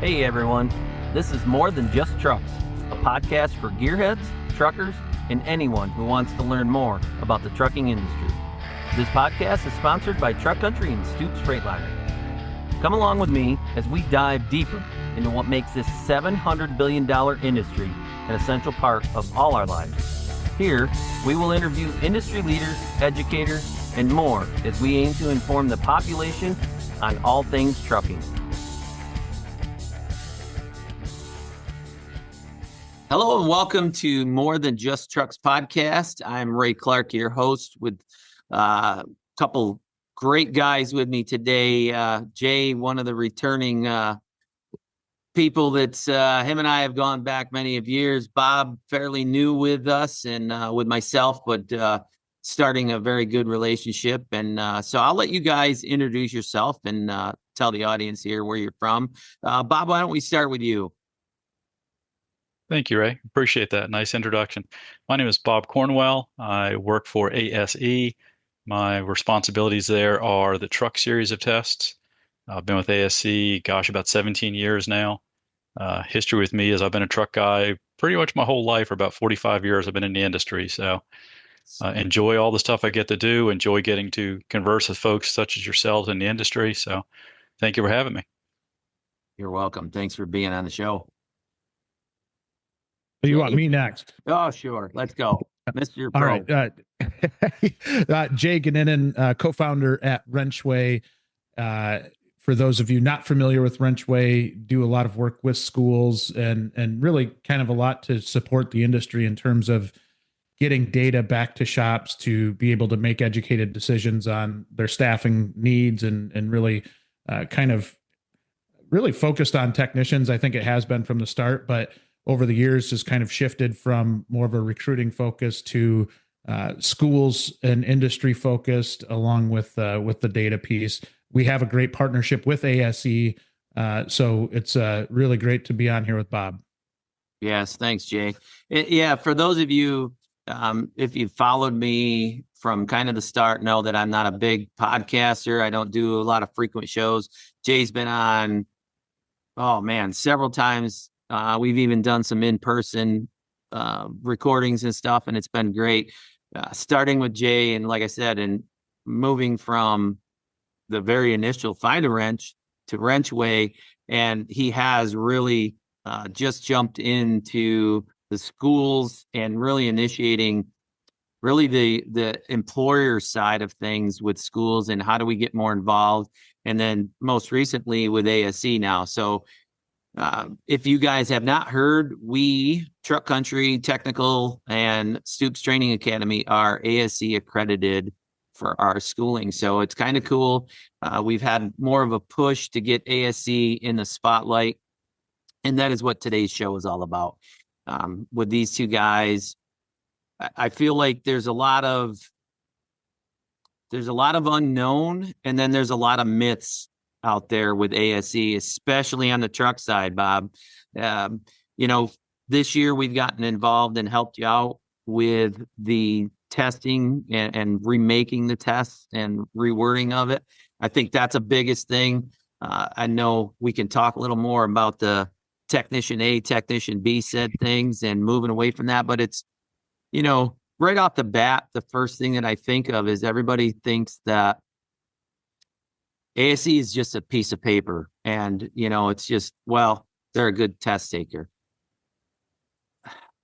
Hey everyone, this is More Than Just Trucks, a podcast for gearheads, truckers, and anyone who wants to learn more about the trucking industry. This podcast is sponsored by Truck Country and Stoops-Freightliner. Come along with me as we dive deeper into what makes this $700 billion industry an essential part of all our lives. Here, we will interview industry leaders, educators, and more as we aim to inform the population on all things trucking. Hello and welcome to More Than Just Trucks podcast. I'm Ray Clark, your host, with a couple great guys with me today. Jay, one of the returning people that's him and I have gone back many of years. Bob, fairly new with us and with myself, but starting a very good relationship. And so I'll let you guys introduce yourself and tell the audience here where you're from. Bob, why don't we start with you? Thank you, Ray. Appreciate that. Nice introduction. My name is Bob Cornwell. I work for ASE. My responsibilities there are the truck series of tests. I've been with ASE, about 17 years now. History with me is I've been a truck guy pretty much my whole life. For about 45 years, I've been in the industry. So enjoy all the stuff I get to do, enjoy getting to converse with folks such as yourselves in the industry. So thank you for having me. You're welcome. Thanks for being on the show. You want me next? Oh, sure. Let's go. Mr. Pro. All right. Jay Goninen, co-founder at WrenchWay. For those of you not familiar with WrenchWay, do a lot of work with schools and really kind of a lot to support the industry in terms of getting data back to shops to be able to make educated decisions on their staffing needs and really kind of really focused on technicians. I think it has been from the start, but over the years has kind of shifted from more of a recruiting focus to schools and industry focused, along with the data piece. We have a great partnership with ASE, so it's really great to be on here with Bob. Yes, thanks, Jay. Yeah, for those of you, if you followed me from kind of the start, know that I'm not a big podcaster. I don't do a lot of frequent shows. Jay's been on, several times. We've even done some in-person recordings and stuff, and it's been great. Starting with Jay, and like I said, and moving from the very initial Find a Wrench to WrenchWay, and he has really just jumped into the schools and really initiating really the employer side of things with schools and how do we get more involved, and then most recently with ASE now. So if you guys have not heard, we, Truck Country, Technical, and Stoops Training Academy are ASE accredited for our schooling. So it's kind of cool. We've had more of a push to get ASE in the spotlight. And that is what today's show is all about. With these two guys, I feel like there's a lot of unknown, and then there's a lot of myths out there with ASE, especially on the truck side, Bob. This year we've gotten involved and helped you out with the testing and remaking the tests and rewording of it. I think that's a biggest thing. I know we can talk a little more about the technician A, technician B said things and moving away from that, but it's, right off the bat, the first thing that I think of is everybody thinks that ASE is just a piece of paper and, it's just, they're a good test taker.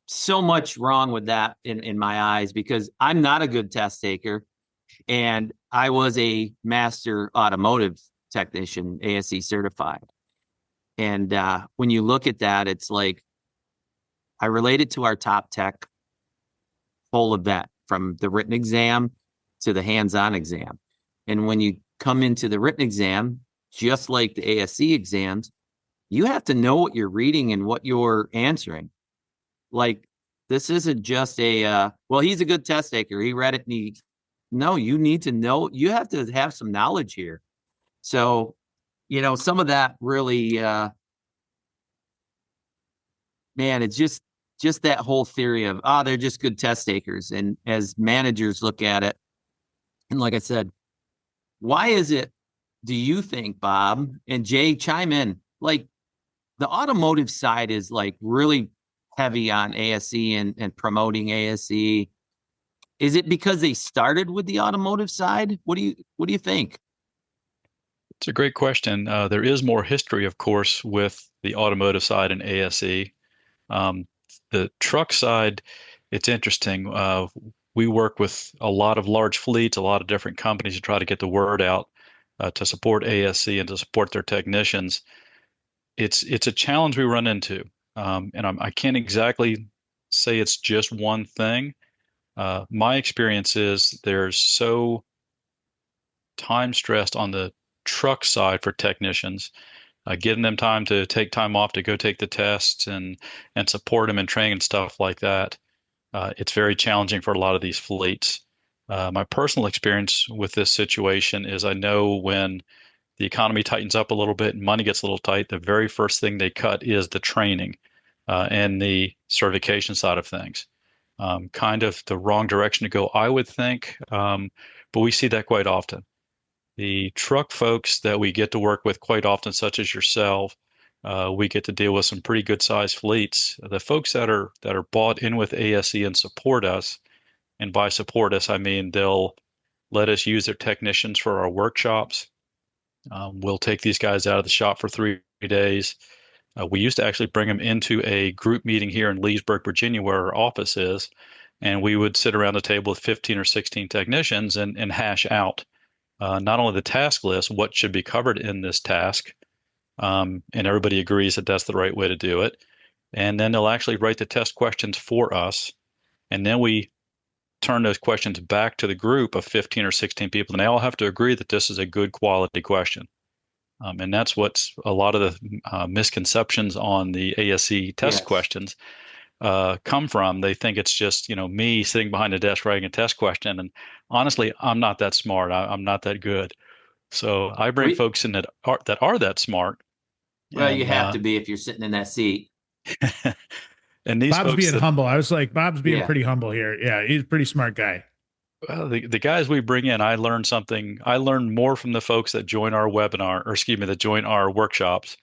So much wrong with that in my eyes, because I'm not a good test taker, and I was a master automotive technician, ASE certified. And when you look at that, it's like I relate it to our top tech whole event, from the written exam to the hands-on exam. And when you come into the written exam, just like the ASE exams, you have to know what you're reading and what you're answering. Like, this isn't just he's a good test taker, he read it and no, you need to know, you have to have some knowledge here. So, some of that really, it's just that whole theory of, they're just good test takers. And as managers look at it, and like I said, why is it, do you think, Bob, and Jay, chime in, like, the automotive side is like really heavy on ASE and promoting ASE. Is it because they started with the automotive side? What do you think? It's a great question. There is more history, of course, with the automotive side and ASE. Um, the truck side, it's interesting. We work with a lot of large fleets, a lot of different companies to try to get the word out to support ASE and to support their technicians. It's a challenge we run into, and I can't exactly say it's just one thing. My experience is there's so time stressed on the truck side for technicians, getting them time to take time off to go take the tests and support them in training and stuff like that. It's very challenging for a lot of these fleets. My personal experience with this situation is I know when the economy tightens up a little bit and money gets a little tight, the very first thing they cut is the training and the certification side of things. Kind of the wrong direction to go, I would think, but we see that quite often. The truck folks that we get to work with quite often, such as yourself, we get to deal with some pretty good sized fleets. The folks that are bought in with ASE and support us, and by support us, I mean they'll let us use their technicians for our workshops. We'll take these guys out of the shop for 3 days. We used to actually bring them into a group meeting here in Leesburg, Virginia, where our office is, and we would sit around the table with 15 or 16 technicians and hash out not only the task list, what should be covered in this task, and everybody agrees that that's the right way to do it. And then they'll actually write the test questions for us, and then we turn those questions back to the group of 15 or 16 people, and they all have to agree that this is a good quality question. And that's what's a lot of the misconceptions on the ASE test questions come from. They think it's just, me sitting behind a desk writing a test question. And honestly, I'm not that smart. I'm not that good. So I bring folks in that are that smart. Well, you have to be if you're sitting in that seat. And these Bob's folks being humble. I was like, Bob's being pretty humble here. Yeah, he's a pretty smart guy. Well, the guys we bring in, I learned something. I learned more from the folks that join our webinar, or excuse me, that join our workshops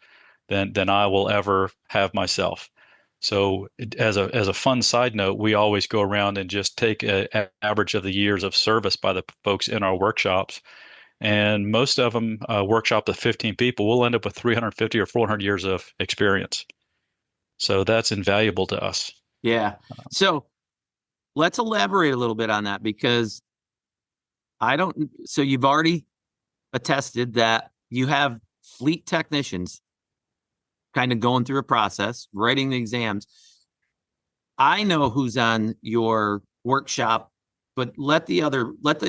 than I will ever have myself. So as a fun side note, we always go around and just take an average of the years of service by the folks in our workshops. And most of them workshop with 15 people. We'll end up with 350 or 400 years of experience. So that's invaluable to us. Yeah. So let's elaborate a little bit on that, because so you've already attested that you have fleet technicians kind of going through a process, writing the exams. I know who's on your workshop, but let the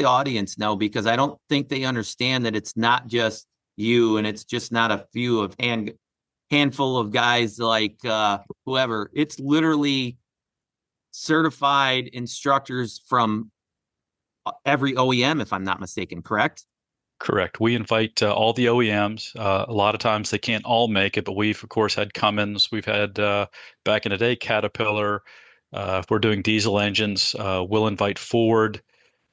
audience know, because I don't think they understand that it's not just you, and it's just not a few of handful of guys like whoever. It's literally certified instructors from every OEM, if I'm not mistaken, correct? Correct. We invite all the OEMs. A lot of times they can't all make it, but we've, of course, had Cummins. We've had, back in the day, Caterpillar. If we're doing diesel engines, we'll invite Ford,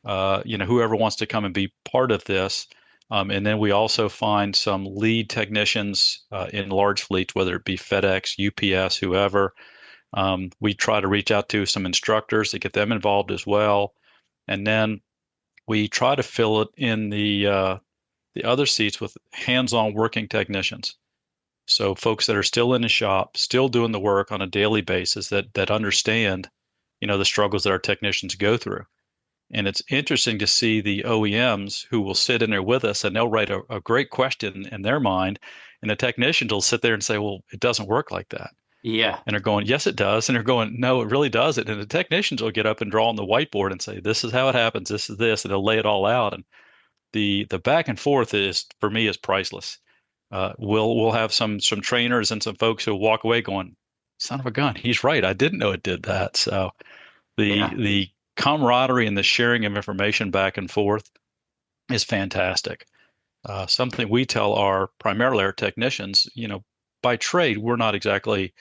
whoever wants to come and be part of this. And then we also find some lead technicians in large fleets, whether it be FedEx, UPS, whoever. We try to reach out to some instructors to get them involved as well. And then we try to fill it in the other seats with hands-on working technicians. So folks that are still in the shop, still doing the work on a daily basis, that understand, the struggles that our technicians go through. And it's interesting to see the OEMs who will sit in there with us, and they'll write a great question in their mind, and the technicians will sit there and say, well, it doesn't work like that. Yeah. And they're going, yes, it does. And they're going, no, it really doesn't. And the technicians will get up and draw on the whiteboard and say, this is how it happens. This is this. And they'll lay it all out. And the back and forth is, for me, is priceless. We'll have some trainers and some folks who walk away going, son of a gun, he's right. I didn't know it did that. So the camaraderie and the sharing of information back and forth is fantastic. Something we tell primarily our technicians, by trade, we're not exactly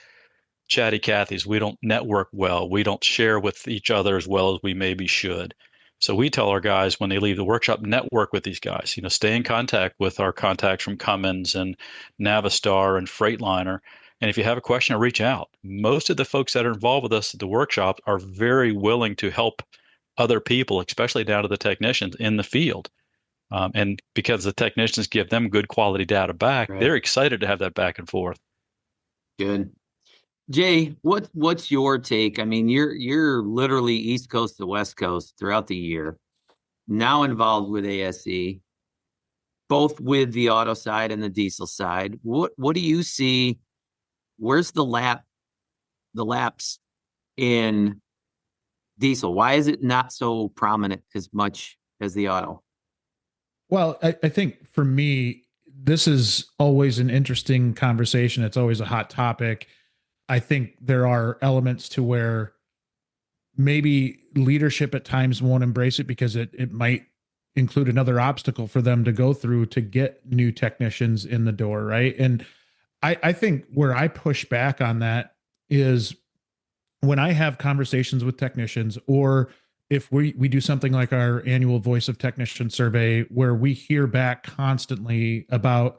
chatty Cathys. We don't network well. We don't share with each other as well as we maybe should. So we tell our guys when they leave the workshop, network with these guys, stay in contact with our contacts from Cummins and Navistar and Freightliner, And if you have a question, reach out. Most of the folks that are involved with us at the workshop are very willing to help other people, especially down to the technicians in the field. And because the technicians give them good quality data back, Right. they're excited to have that back and forth. Good. Jay, what's your take? I mean, you're literally East Coast to West Coast throughout the year, now involved with ASE, both with the auto side and the diesel side. What do you see? Where's the lapse in diesel? Why is it not so prominent as much as the auto? Well, I think for me, this is always an interesting conversation. It's always a hot topic. I think there are elements to where maybe leadership at times won't embrace it because it might include another obstacle for them to go through to get new technicians in the door, right? And I think where I push back on that is when I have conversations with technicians, or if we do something like our annual Voice of Technician survey, where we hear back constantly about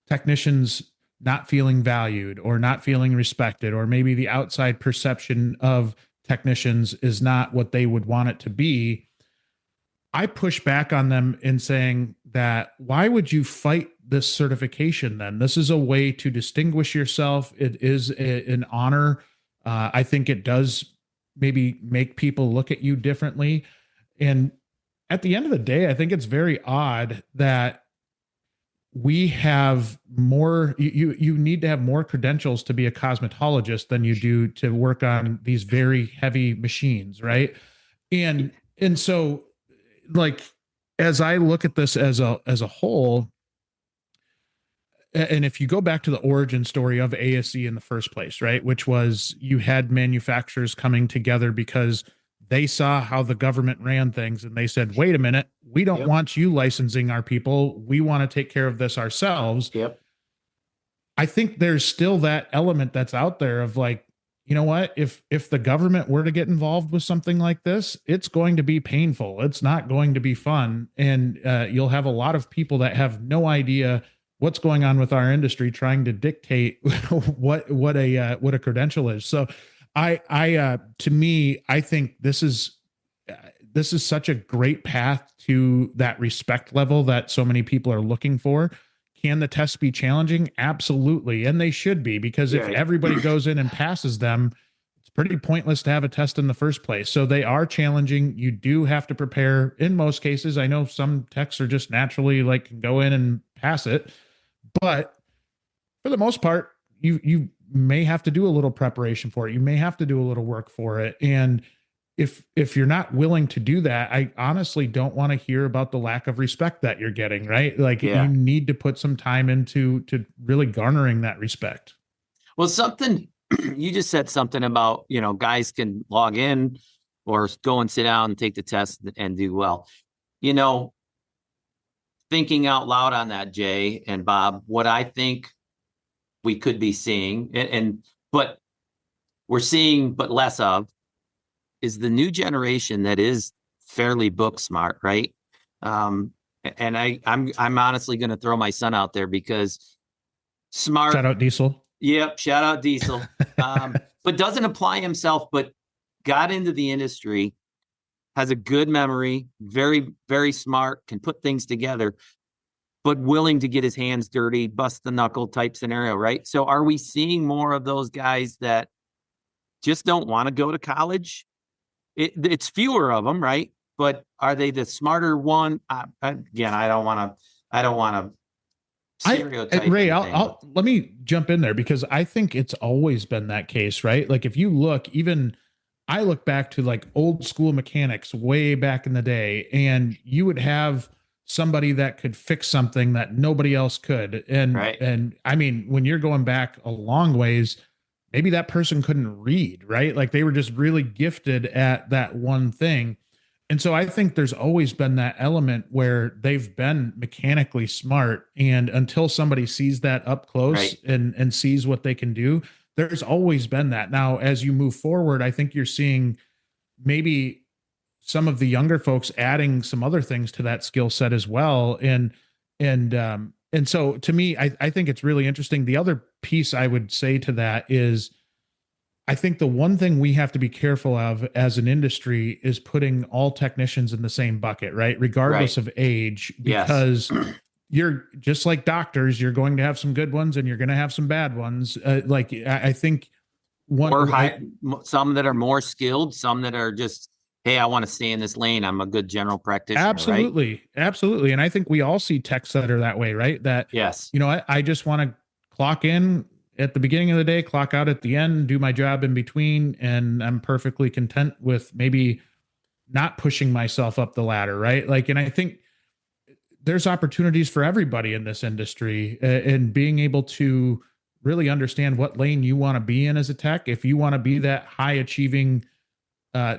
technicians not feeling valued or not feeling respected, or maybe the outside perception of technicians is not what they would want it to be, I push back on them in saying that, why would you fight this certification then? This is a way to distinguish yourself. It is an honor. I think it does maybe make people look at you differently. And at the end of the day, I think it's very odd that we have more, you need to have more credentials to be a cosmetologist than you do to work on these very heavy machines, right? And so, like, as I look at this as a whole, and if you go back to the origin story of ASE in the first place, right, which was you had manufacturers coming together because they saw how the government ran things and they said, wait a minute, we don't want you licensing our people. We want to take care of this ourselves. Yep. I think there's still that element that's out there of like, you know what, if the government were to get involved with something like this, it's going to be painful. It's not going to be fun. And you'll have a lot of people that have no idea what's going on with our industry trying to dictate what a credential is. So to me, I think this is such a great path to that respect level that so many people are looking for. Can the tests be challenging? Absolutely. And they should be, because if everybody goes in and passes them, it's pretty pointless to have a test in the first place. So they are challenging. You do have to prepare in most cases. I know some techs are just naturally like can go in and pass it, but for the most part, you may have to do a little preparation for it. You may have to do a little work for it. And if you're not willing to do that, I honestly don't want to hear about the lack of respect that you're getting, right? Like you need to put some time into really garnering that respect. Well, something you just said something about, guys can log in or go and sit down and take the test and do well. Thinking out loud on that, Jay and Bob, what I think we could be seeing, but we're seeing but less of, is the new generation that is fairly book smart, right? And I'm honestly going to throw my son out there because smart. Shout out Diesel. Yep, shout out Diesel. But doesn't apply himself, but got into the industry, has a good memory, very, very smart, can put things together, but willing to get his hands dirty, bust the knuckle type scenario, right? So are we seeing more of those guys that just don't want to go to college? It's fewer of them, right? But are they the smarter one? Again, I don't want to stereotype. Ray, let me jump in there because I think it's always been that case, right? Like if you look, I look back to like old school mechanics way back in the day, and you would have somebody that could fix something that nobody else could. And I mean, when you're going back a long ways, maybe that person couldn't read, right? Like they were just really gifted at that one thing. And so I think there's always been that element where they've been mechanically smart. And until somebody sees that up close and sees what they can do, there's always been that. Now, as you move forward, I think you're seeing maybe some of the younger folks adding some other things to that skill set as well. And And so to me, I think it's really interesting. The other piece I would say to that is I think the one thing we have to be careful of as an industry is putting all technicians in the same bucket, right? Regardless Right. of age, Yes. because you're just like doctors, you're going to have some good ones and you're going to have some bad ones. I think Or one, I, some that are more skilled, some that are just, hey, I want to stay in this lane. I'm a good general practitioner, right? absolutely, absolutely. And I think we all see techs that are that way, right? That, Yes. you know, I just want to clock in at the beginning of the day, clock out at the end, do my job in between. And I'm perfectly content with maybe not pushing myself up the ladder, right? Like, and I think there's opportunities for everybody in this industry, and being able to really understand what lane you want to be in as a tech. If you want to be that high achieving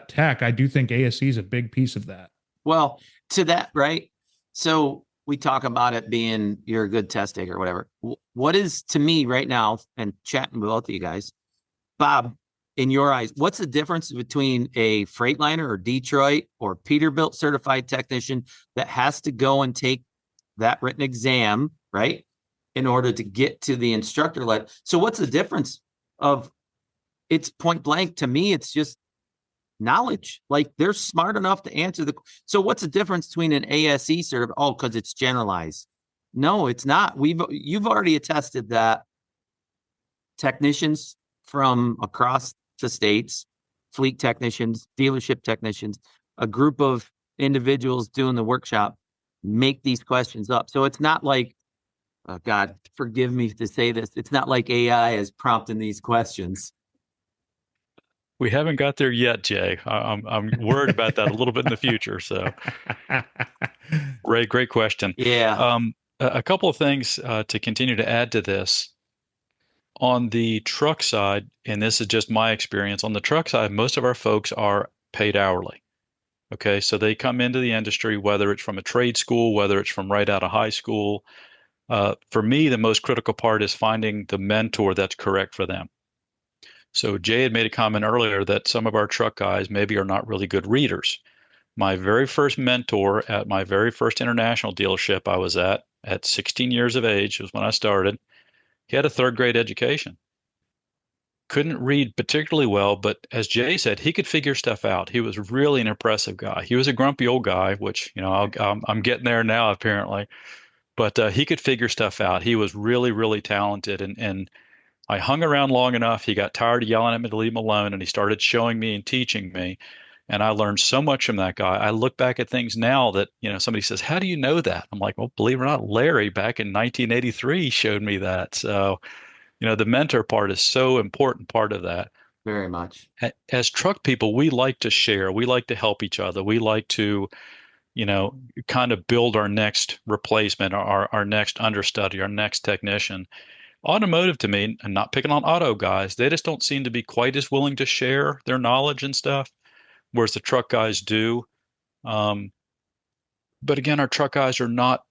tech, I do think ASE is a big piece of that. Well, to that, right? So we talk about it being you're a good test taker or whatever. What is to me right now, and chatting with both of you guys, Bob, in your eyes, what's the difference between a Freightliner or Detroit or Peterbilt certified technician that has to go and take that written exam, right, in order to get to the instructor level? So what's the difference of it's point blank to me? It's just knowledge. Like they're smart enough to answer the. So what's the difference between an ASE certificate? Oh, because it's generalized. No, it's not. You've already attested that technicians from across the states, fleet technicians, dealership technicians, a group of individuals doing the workshop make these questions up. So it's not like, oh God, forgive me to say this, it's not like AI is prompting these questions. We haven't got there yet, Jay. I'm worried about that a little bit in the future. So, Ray, great question. Yeah. A couple of things to continue to add to this. On the truck side, and this is just my experience, on the truck side, most of our folks are paid hourly. Okay, so they come into the industry, whether it's from a trade school, whether it's from right out of high school. For me, the most critical part is finding the mentor that's correct for them. So Jay had made a comment earlier that some of our truck guys maybe are not really good readers. My very first mentor at my very first international dealership I was at 16 years of age, was when I started. He had a third grade education. Couldn't read particularly well, but as Jay said, he could figure stuff out. He was really an impressive guy. He was a grumpy old guy, which, I'm getting there now, apparently. But he could figure stuff out. He was really, really talented. And I hung around long enough. He got tired of yelling at me to leave him alone, and he started showing me and teaching me. And I learned so much from that guy. I look back at things now that, somebody says, how do you know that? I'm like, well, believe it or not, Larry back in 1983 showed me that. So, the mentor part is so important part of that. Very much. As truck people, we like to share. We like to help each other. We like to, kind of build our next replacement, our next understudy, our next technician. Automotive, to me, and not picking on auto guys, they just don't seem to be quite as willing to share their knowledge and stuff, whereas the truck guys do. But again, our truck guys are not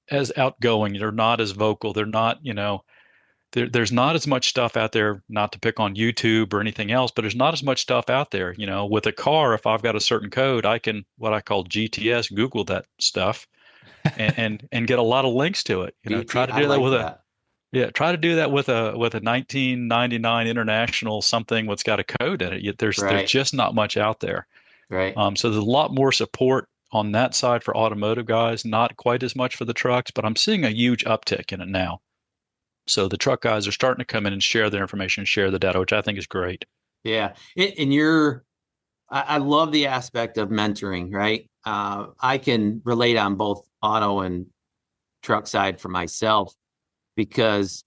as outgoing. They're not as vocal. They're not, there's not as much stuff out there, not to pick on YouTube or anything else, but there's not as much stuff out there. With a car, if I've got a certain code, I can, what I call GTS, Google that stuff and get a lot of links to it. Try to do that with try to do that with a 1999 International something what's got a code in it. There's just not much out there. Right. So there's a lot more support on that side for automotive guys, not quite as much for the trucks, but I'm seeing a huge uptick in it now. So the truck guys are starting to come in and share their information, share the data, which I think is great. Yeah. I love the aspect of mentoring, right? I can relate on both auto and truck side for myself, because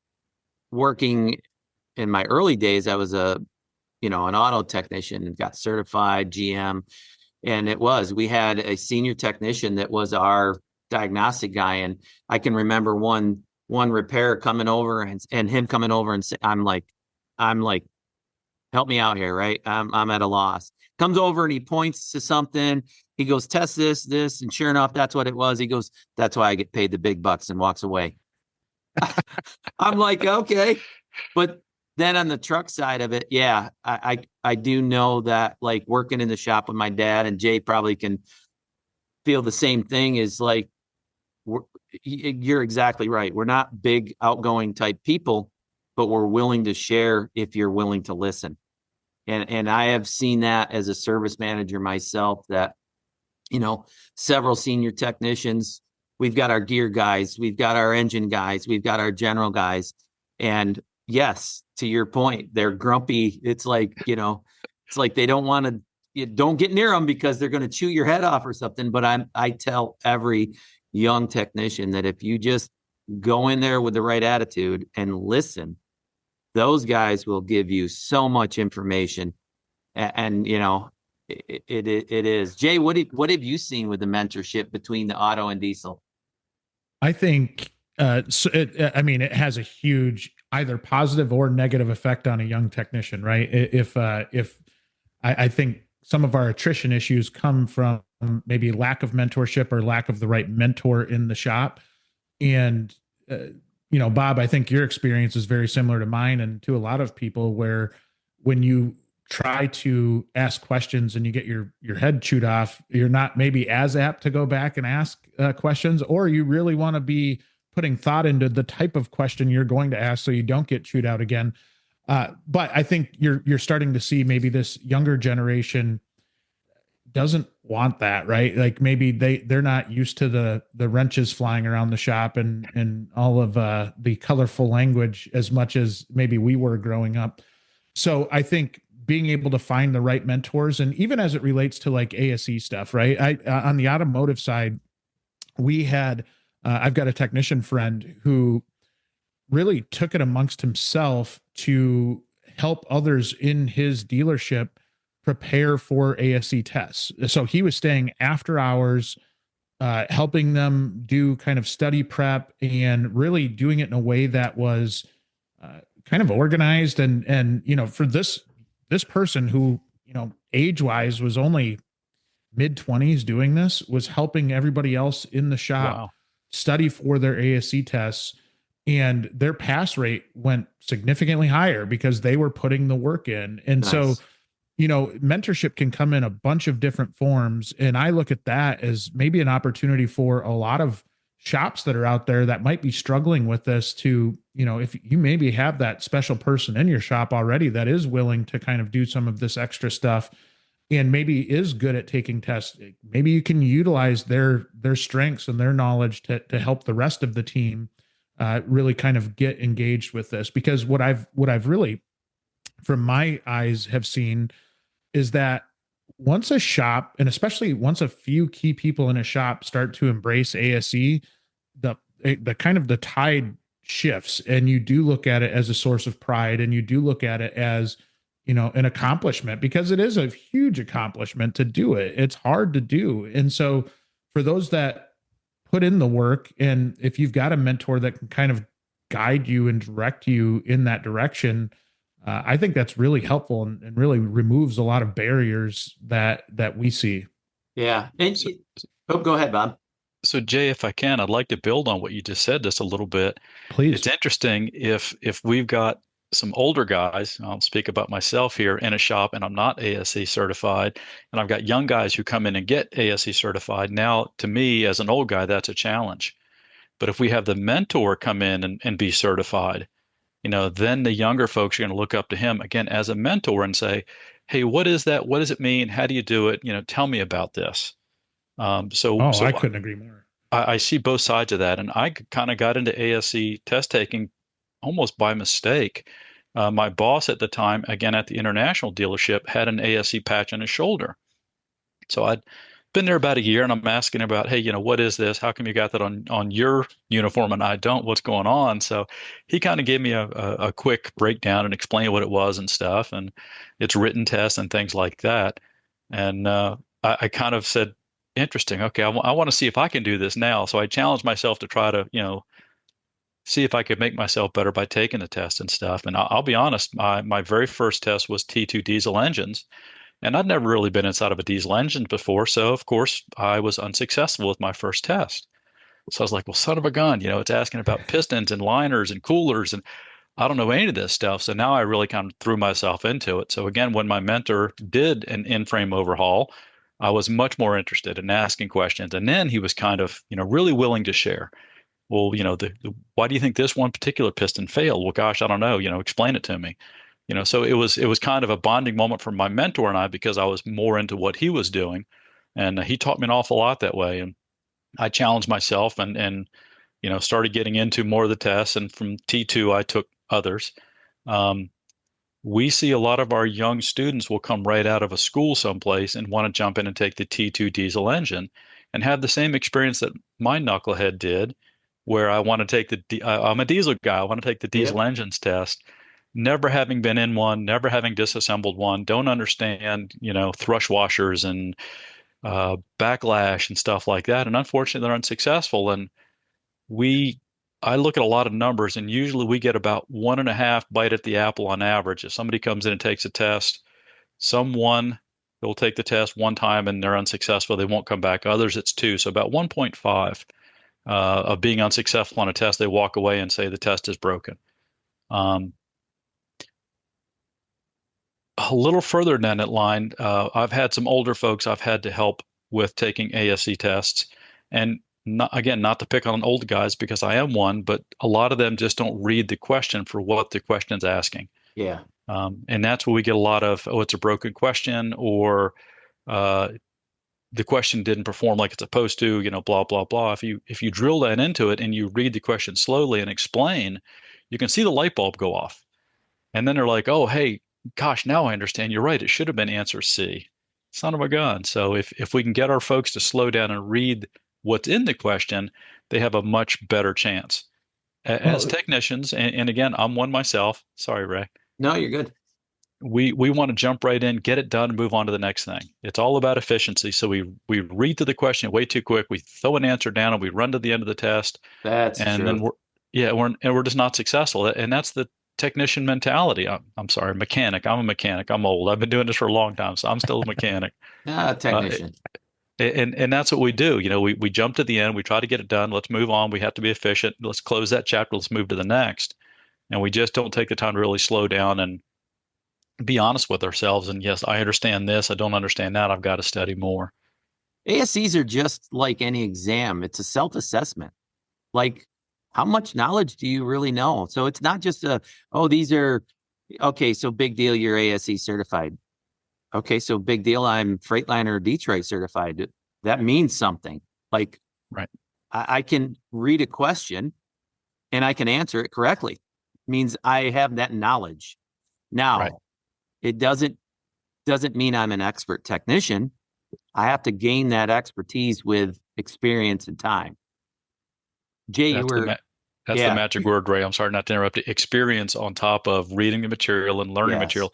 working in my early days, I was an auto technician and got certified GM. And we had a senior technician that was our diagnostic guy. And I can remember one repair coming over and him coming over and say, I'm like, help me out here. Right. I'm at a loss. Comes over and he points to something. He goes, test this, and sure enough, that's what it was. He goes, that's why I get paid the big bucks, and walks away. I'm like, okay. But then on the truck side of it, yeah, I do know that, like, working in the shop with my dad, and Jay probably can feel the same thing, is like, you're exactly right. We're not big outgoing type people, but we're willing to share if you're willing to listen. And I have seen that as a service manager myself, that, several senior technicians, we've got our gear guys, we've got our engine guys, we've got our general guys. And yes, to your point, they're grumpy. It's like, they don't want to, you don't get near them because they're going to chew your head off or something. But I tell every young technician that if you just go in there with the right attitude and listen, those guys will give you so much information. And it is. Jay, what have you seen with the mentorship between the auto and diesel? I think it has a huge either positive or negative effect on a young technician, right? If I think some of our attrition issues come from maybe lack of mentorship or lack of the right mentor in the shop. And Bob, I think your experience is very similar to mine and to a lot of people, where when you try to ask questions and you get your head chewed off, you're not maybe as apt to go back and ask questions, or you really want to be putting thought into the type of question you're going to ask so you don't get chewed out again. But I think you're starting to see maybe this younger generation doesn't want that, right? Like maybe they're not used to the wrenches flying around the shop and all of the colorful language as much as maybe we were growing up. So I think being able to find the right mentors, and even as it relates to like ASE stuff, right? On the automotive side, we had I've got a technician friend who really took it amongst himself to help others in his dealership prepare for ASE tests. So he was staying after hours, helping them do kind of study prep and really doing it in a way that was kind of organized. And for this person who, age-wise was only mid-20s doing this, was helping everybody else in the shop study for their ASE tests. And their pass rate went significantly higher because they were putting the work in. And Nice. So, mentorship can come in a bunch of different forms. And I look at that as maybe an opportunity for a lot of shops that are out there that might be struggling with this to, if you maybe have that special person in your shop already that is willing to kind of do some of this extra stuff and maybe is good at taking tests, maybe you can utilize their strengths and their knowledge to help the rest of the team really kind of get engaged with this. Because what I've really, from my eyes, have seen is that once a shop, and especially once a few key people in a shop start to embrace ASE, the kind of the tide shifts, and you do look at it as a source of pride, and you do look at it as, an accomplishment, because it is a huge accomplishment to do it. It's hard to do. And so for those that put in the work, and if you've got a mentor that can kind of guide you and direct you in that direction, I think that's really helpful and really removes a lot of barriers that we see. Yeah. And go ahead, Bob. So Jay, if I can, I'd like to build on what you just said just a little bit. Please. It's interesting if we've got some older guys, I'll speak about myself here, in a shop and I'm not ASE certified, and I've got young guys who come in and get ASE certified. Now, to me, as an old guy, that's a challenge. But if we have the mentor come in and be certified, then the younger folks are going to look up to him again as a mentor and say, hey, what is that? What does it mean? How do you do it? Tell me about this. So I couldn't agree more. I see both sides of that. And I kind of got into ASE test taking almost by mistake. My boss at the time, again at the international dealership, had an ASE patch on his shoulder. So I'd been there about a year, and I'm asking about, hey, what is this? How come you got that on your uniform and I don't? What's going on? So he kind of gave me a quick breakdown and explained what it was and stuff, and its written tests and things like that. And I kind of said, interesting. Okay, I want to see if I can do this now. So I challenged myself to try to, see if I could make myself better by taking the test and stuff. And I'll be honest, my very first test was T2 diesel engines. And I'd never really been inside of a diesel engine before. So, of course, I was unsuccessful with my first test. So I was like, well, son of a gun, it's asking about pistons and liners and coolers. And I don't know any of this stuff. So now I really kind of threw myself into it. So again, when my mentor did an in-frame overhaul, I was much more interested in asking questions. And then he was kind of, really willing to share. well, why do you think this one particular piston failed? Well, gosh, I don't know. Explain it to me. So it was kind of a bonding moment for my mentor and I, because I was more into what he was doing, and he taught me an awful lot that way. And I challenged myself and started getting into more of the tests. And from T2, I took others. Um, we see a lot of our young students will come right out of a school someplace and want to jump in and take the T2 diesel engine and have the same experience that my knucklehead did, where I want to take I'm a diesel guy. I want to take the diesel engines test, never having been in one, never having disassembled one, don't understand, thrush washers and backlash and stuff like that. And unfortunately, they're unsuccessful. And we I look at a lot of numbers, and usually we get about 1.5 bite at the apple on average. If somebody comes in and takes a test, someone will take the test one time and they're unsuccessful, they won't come back. Others, it's two. So about 1.5 of being unsuccessful on a test, they walk away and say the test is broken. A little further down that line, I've had some older folks I've had to help with taking ASE tests. And not to pick on old guys, because I am one, but a lot of them just don't read the question for what the question's asking. Yeah. And that's where we get a lot of, oh, it's a broken question, or the question didn't perform like it's supposed to, blah, blah, blah. If you drill that into it and you read the question slowly and explain, you can see the light bulb go off. And then they're like, oh, hey, gosh, now I understand. You're right. It should have been answer C. Son of a gun. So if we can get our folks to slow down and read what's in the question, they have a much better chance. As technicians, and again, I'm one myself. Sorry, Ray. No, you're good. We want to jump right in, get it done, and move on to the next thing. It's all about efficiency. So we read through the question way too quick. We throw an answer down and we run to the end of the test. That's true. Then we're just not successful. And that's the technician mentality. I'm sorry, mechanic. I'm a mechanic. I'm old. I've been doing this for a long time, so I'm still a mechanic. Technician. And that's what we do. We jump to the end. We try to get it done. Let's move on. We have to be efficient. Let's close that chapter. Let's move to the next. And we just don't take the time to really slow down and be honest with ourselves. And yes, I understand this. I don't understand that. I've got to study more. ASEs are just like any exam. It's a self-assessment. Like, how much knowledge do you really know? So it's not just these are, okay, so big deal, you're ASE certified. Okay, so big deal, I'm Freightliner Detroit certified. That means something. Like, right. I can read a question and I can answer it correctly. It means I have that knowledge. Now, right. It doesn't mean I'm an expert technician. I have to gain that expertise with experience and time. Jay, that's the magic word, Ray. I'm sorry not to interrupt. Experience on top of reading the material and learning material.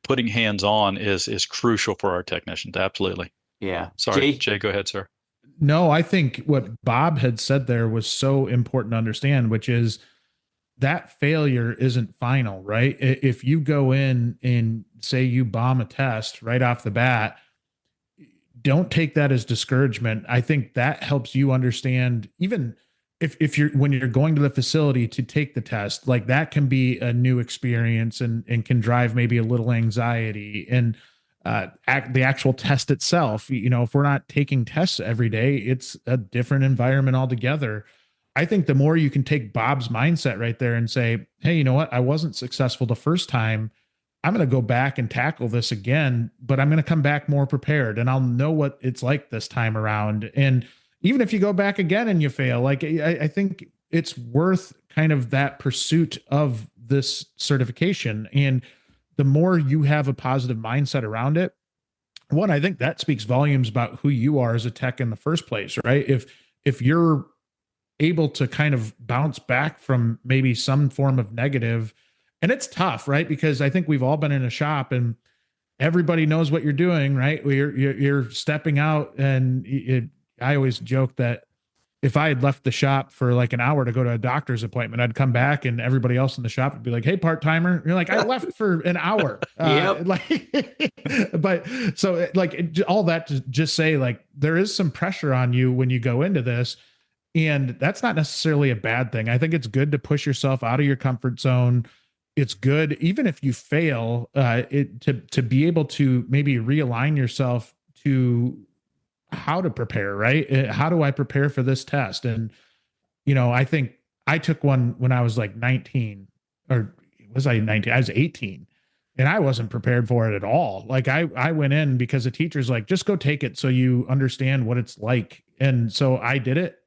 Putting hands on is crucial for our technicians. Absolutely. Yeah. Sorry, Jay, go ahead, sir. No, I think what Bob had said there was so important to understand, which is that failure isn't final, right? If you go in and say you bomb a test right off the bat, don't take that as discouragement. I think that helps you understand, even if you're, when you're going to the facility to take the test, like that can be a new experience and can drive maybe a little anxiety. And the actual test itself, if we're not taking tests every day, it's a different environment altogether. I think the more you can take Bob's mindset right there and say, hey, you know what? I wasn't successful the first time. I'm going to go back and tackle this again, but I'm going to come back more prepared and I'll know what it's like this time around. And even if you go back again and you fail, like I think it's worth kind of that pursuit of this certification. And the more you have a positive mindset around it, one, I think that speaks volumes about who you are as a tech in the first place, right? If you're able to kind of bounce back from maybe some form of negative, and it's tough, right? Because I think we've all been in a shop and everybody knows what you're doing, right? You're stepping out, and I always joke that if I had left the shop for like an hour to go to a doctor's appointment, I'd come back and everybody else in the shop would be like, hey, part-timer. You're like, I left for an hour. But so like all that to just say, like, there is some pressure on you when you go into this, and that's not necessarily a bad thing. I think it's good to push yourself out of your comfort zone. It's good, even if you fail, to be able to maybe realign yourself to how to prepare, right? How do I prepare for this test? And I think I took one when I was like 19, or was I 19? I was 18, and I wasn't prepared for it at all. Like I went in because the teacher's like, just go take it so you understand what it's like. And so I did it,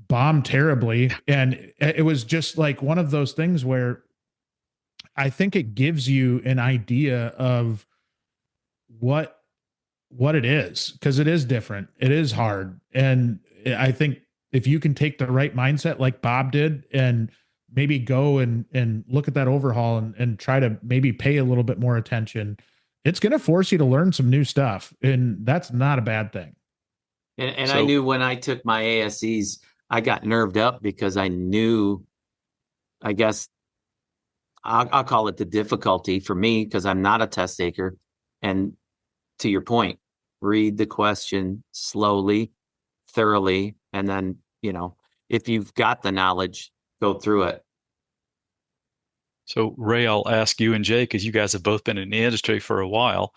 bombed terribly. And it was just like one of those things where I think it gives you an idea of what it is, because it is different. It is hard. And I think if you can take the right mindset like Bob did, and maybe go and look at that overhaul and try to maybe pay a little bit more attention, it's going to force you to learn some new stuff. And that's not a bad thing. And I knew when I took my ASEs, I got nerved up because I knew, I guess I'll call it the difficulty for me, because I'm not a test taker. And to your point, read the question slowly, thoroughly, and then, if you've got the knowledge, go through it. So Ray, I'll ask you and Jay, because you guys have both been in the industry for a while.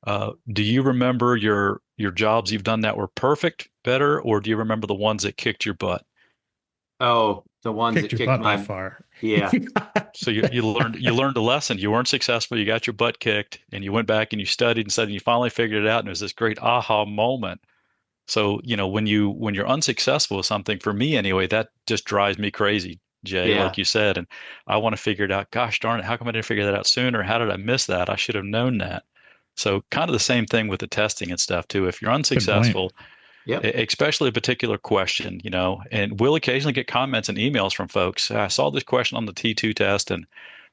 Do you remember your jobs you've done that were perfect, better, or do you remember the ones that kicked your butt? Oh, the ones Kicked that your kicked butt my by far. yeah. So you learned a lesson. You weren't successful. You got your butt kicked, and you went back and you studied and studied, and you finally figured it out, and it was this great aha moment. So, when you're unsuccessful with something, for me anyway, that just drives me crazy, Jay, Yeah. like you said. And I want to figure it out. Gosh darn it, how come I didn't figure that out sooner? How did I miss that? I should have known that. So kind of the same thing with the testing and stuff too. If you're Good point. unsuccessful, Yep. especially a particular question, and we'll occasionally get comments and emails from folks. I saw this question on the T2 test, and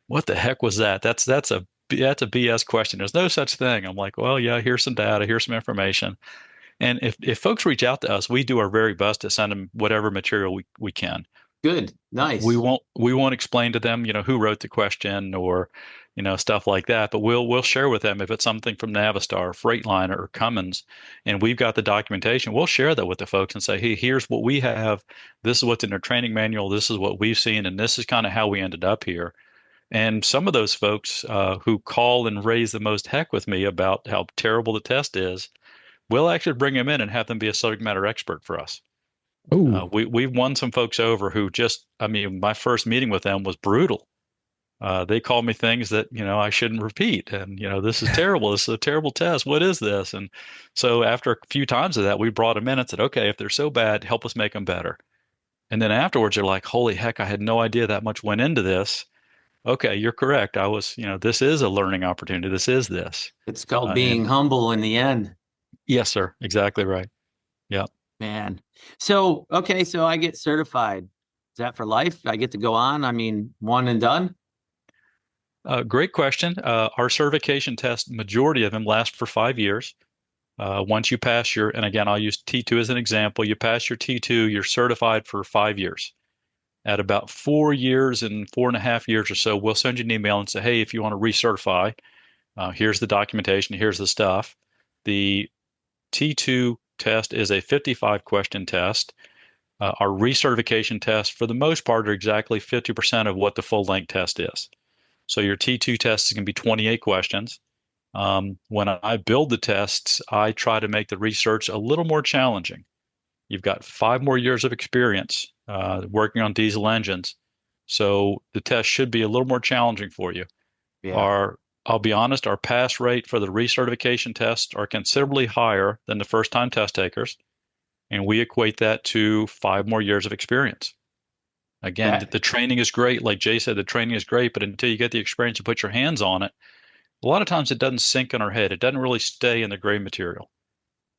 what the heck was that? That's a BS question. There's no such thing. I'm like, well, yeah, here's some data, here's some information. And if folks reach out to us, we do our very best to send them whatever material we can. Good. Nice. We won't explain to them, who wrote the question or, stuff like that. But we'll share with them if it's something from Navistar, Freightliner, or Cummins, and we've got the documentation. We'll share that with the folks and say, hey, here's what we have. This is what's in their training manual. This is what we've seen, and this is kind of how we ended up here. And some of those folks who call and raise the most heck with me about how terrible the test is, we'll actually bring them in and have them be a subject matter expert for us. Oh, We've won some folks over who my first meeting with them was brutal. They called me things that, I shouldn't repeat. And, this is terrible. This is a terrible test. What is this? And so after a few times of that, we brought them in and said, okay, if they're so bad, help us make them better. And then afterwards, they're like, holy heck, I had no idea that much went into this. Okay, you're correct. This is a learning opportunity. This is this. It's called being humble in the end. Yes, sir. Exactly right. Yeah. Man. So, okay, so I get certified. Is that for life? I get to go on? I mean, one and done? Great question. Our certification test, majority of them last for 5 years. Once you pass and again, I'll use T2 as an example. You pass your T2, you're certified for 5 years. At about 4 years and 4.5 years or so, we'll send you an email and say, hey, if you want to recertify, here's the documentation, here's the stuff. The T2 test is a 55 question test. Our recertification tests, for the most part, are exactly 50% of what the full length test is. So your T2 test is going to be 28 questions. When I build the tests, I try to make the research a little more challenging. You've got 5 more years of experience working on diesel engines. So the test should be a little more challenging for you. Yeah. I'll be honest, our pass rate for the recertification tests are considerably higher than the first time test takers. And we equate that to 5 more years of experience. Again, the training is great. Like Jay said, the training is great, but until you get the experience to put your hands on it, a lot of times it doesn't sink in our head. It doesn't really stay in the gray material.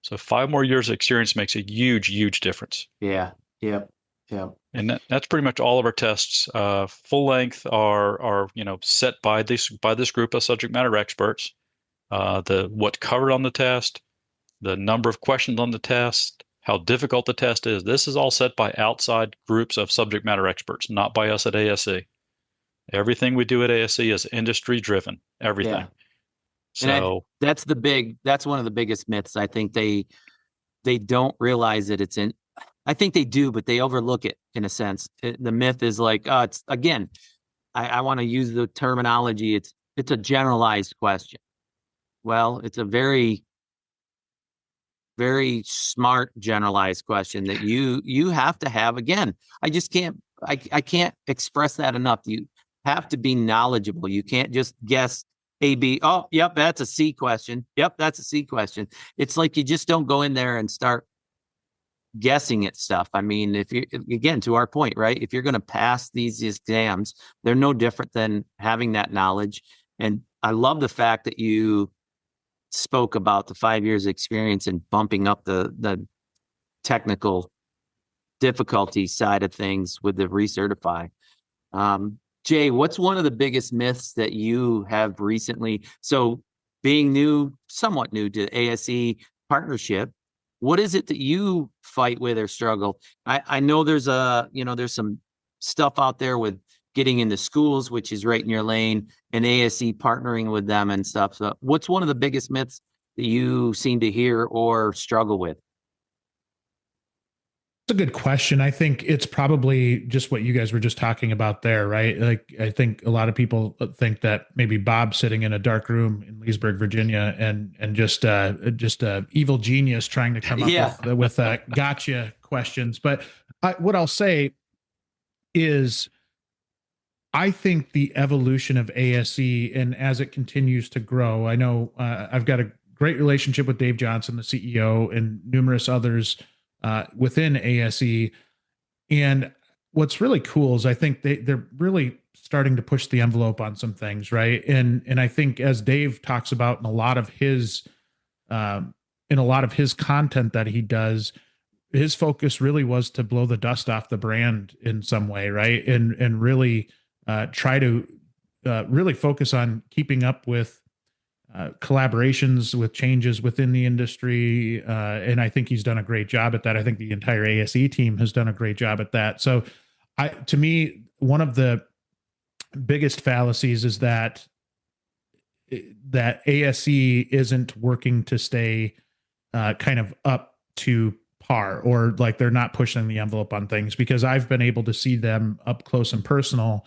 So 5 more years of experience makes a huge, huge difference. Yeah. Yep. Yep. And that's pretty much all of our tests. Full length are set by this group of subject matter experts. What covered on the test, the number of questions on the test, how difficult the test is. This is all set by outside groups of subject matter experts, not by us at ASE. Everything we do at ASE is industry driven. Everything. Yeah. So that's one of the biggest myths. I think they don't realize that it's in. I think they do, but they overlook it in a sense. The myth is like, it's again. I want to use the terminology. It's a generalized question. Well, it's a very very smart, generalized question that you have to have. Again, I just can't, I can't express that enough. You have to be knowledgeable. You can't just guess A, B. Oh, yep, that's a C question. Yep, that's a C question. It's like you just don't go in there and start guessing at stuff. I mean, if you, again, to our point, right? If you're going to pass these exams, they're no different than having that knowledge. And I love the fact that you spoke about the 5 years experience and bumping up the technical difficulty side of things with the recertify. Jay, what's one of the biggest myths that you have recently? So being new, somewhat new to ASE partnership, what is it that you fight with or struggle? I know there's there's some stuff out there with getting into schools, which is right in your lane, and ASE partnering with them and stuff. So what's one of the biggest myths that you seem to hear or struggle with? It's a good question. I think it's probably just what you guys were just talking about there, right? Like, I think a lot of people think that maybe Bob's sitting in a dark room in Leesburg, Virginia, and just a evil genius trying to come up with gotcha questions. But what I'll say is, I think the evolution of ASE, and as it continues to grow, I know I've got a great relationship with Dave Johnson, the CEO, and numerous others within ASE. And what's really cool is I think they're really starting to push the envelope on some things, right? And I think, as Dave talks about in a lot of his content that he does, his focus really was to blow the dust off the brand in some way, right? And really try to really focus on keeping up with collaborations, with changes within the industry. And I think he's done a great job at that. I think the entire ASE team has done a great job at that. So to me, one of the biggest fallacies is that ASE isn't working to stay kind of up to par, or like they're not pushing the envelope on things, because I've been able to see them up close and personal,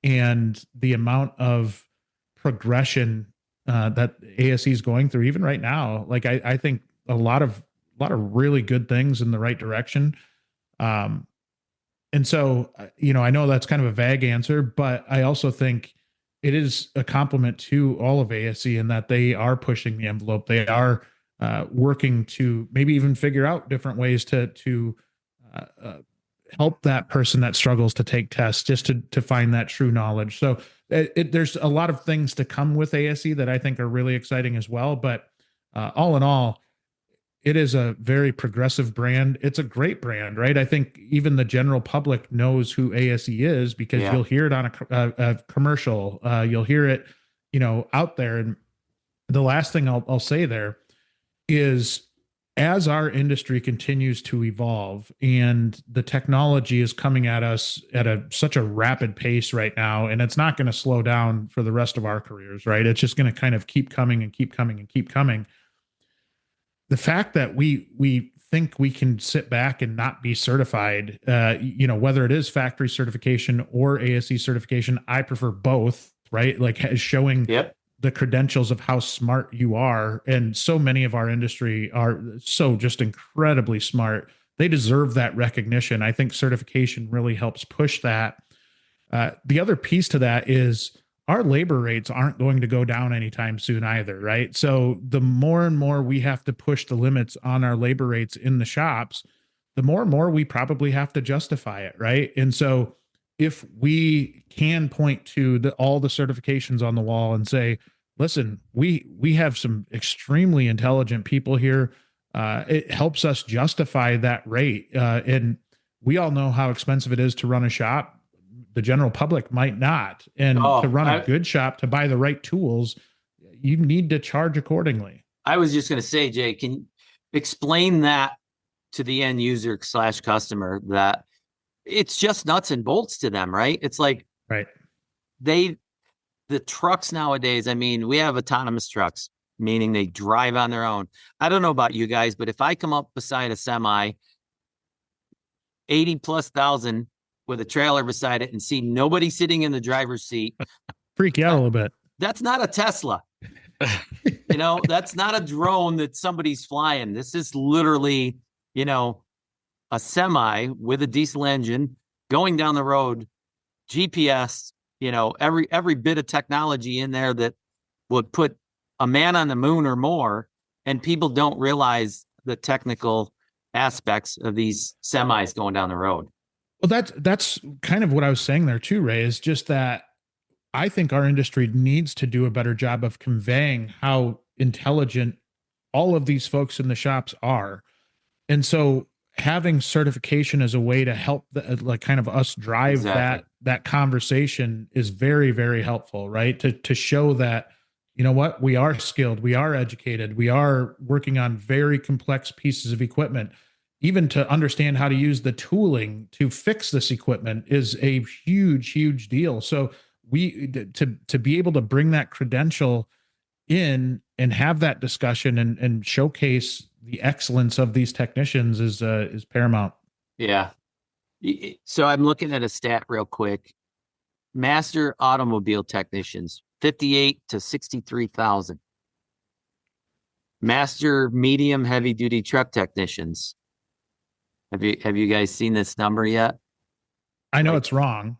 and the amount of progression that ASE is going through, even right now. Like, I think a lot of really good things in the right direction. And so, I know that's kind of a vague answer, but I also think it is a compliment to all of ASE in that they are pushing the envelope. They are working to maybe even figure out different ways to help that person that struggles to take tests, just to find that true knowledge. So there's a lot of things to come with ASE that I think are really exciting as well. But all in all, it is a very progressive brand. It's a great brand, right? I think even the general public knows who ASE is, because you'll hear it on a commercial. You'll hear it, out there. And the last thing I'll say there is, as our industry continues to evolve and the technology is coming at us at such a rapid pace right now, and it's not going to slow down for the rest of our careers, right? It's just going to kind of keep coming and keep coming and keep coming. The fact that we think we can sit back and not be certified, whether it is factory certification or ASE certification, I prefer both, right? Like, showing the credentials of how smart you are. And so many of our industry are so just incredibly smart. They deserve that recognition. I think certification really helps push that. The other piece to that is, our labor rates aren't going to go down anytime soon either, right? So the more and more we have to push the limits on our labor rates in the shops, the more and more we probably have to justify it, right? And so if we can point to all the certifications on the wall and say, listen, we have some extremely intelligent people here, it helps us justify that rate. And we all know how expensive it is to run a shop. The general public might not. And to run a good shop, to buy the right tools, you need to charge accordingly. I was just going to say, Jay, can you explain that to the end user / customer, that it's just nuts and bolts to them, right? It's like, right. The trucks nowadays, I mean, we have autonomous trucks, meaning they drive on their own. I don't know about you guys, but if I come up beside a semi, 80,000+ with a trailer beside it, and see nobody sitting in the driver's seat, freak you out a little bit. That's not a Tesla. You know, that's not a drone that somebody's flying. This is literally, you know, a semi with a diesel engine going down the road, GPS, you know, every bit of technology in there that would put a man on the moon or more. And people don't realize the technical aspects of these semis going down the road. Well, that's kind of what I was saying there too, Ray, is just that I think our industry needs to do a better job of conveying how intelligent all of these folks in the shops are. And so having certification as a way to help like kind of us drive Exactly. that conversation is very, very helpful, right? To show that, you know what, we are skilled, we are educated, we are working on very complex pieces of equipment. Even to understand how to use the tooling to fix this equipment is a huge, huge deal. So we to be able to bring that credential in and have that discussion and showcase the excellence of these technicians is paramount. Yeah. So I'm looking at a stat real quick. Master automobile technicians, 58 to 63,000. Master medium heavy duty truck technicians. Have you guys seen this number yet? I know it's wrong.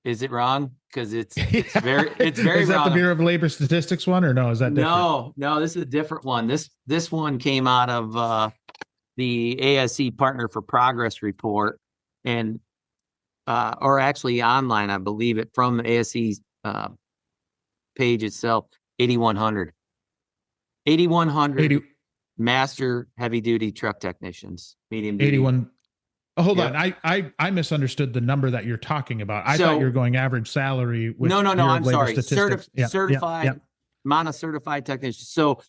Is it wrong? Because it's very Is that wrong. the Bureau of Labor Statistics one, or no? Is that different? No, this is a different one. This one came out of the ASE Partner for Progress report, and or actually online, I believe it from the ASE page itself. 8,100 master heavy duty truck technicians, medium duty. 81. Oh, hold Yep. on. I misunderstood the number that you're talking about. I thought you were going average salary. No. I'm sorry. Certified, Yeah. mono-certified technicians. So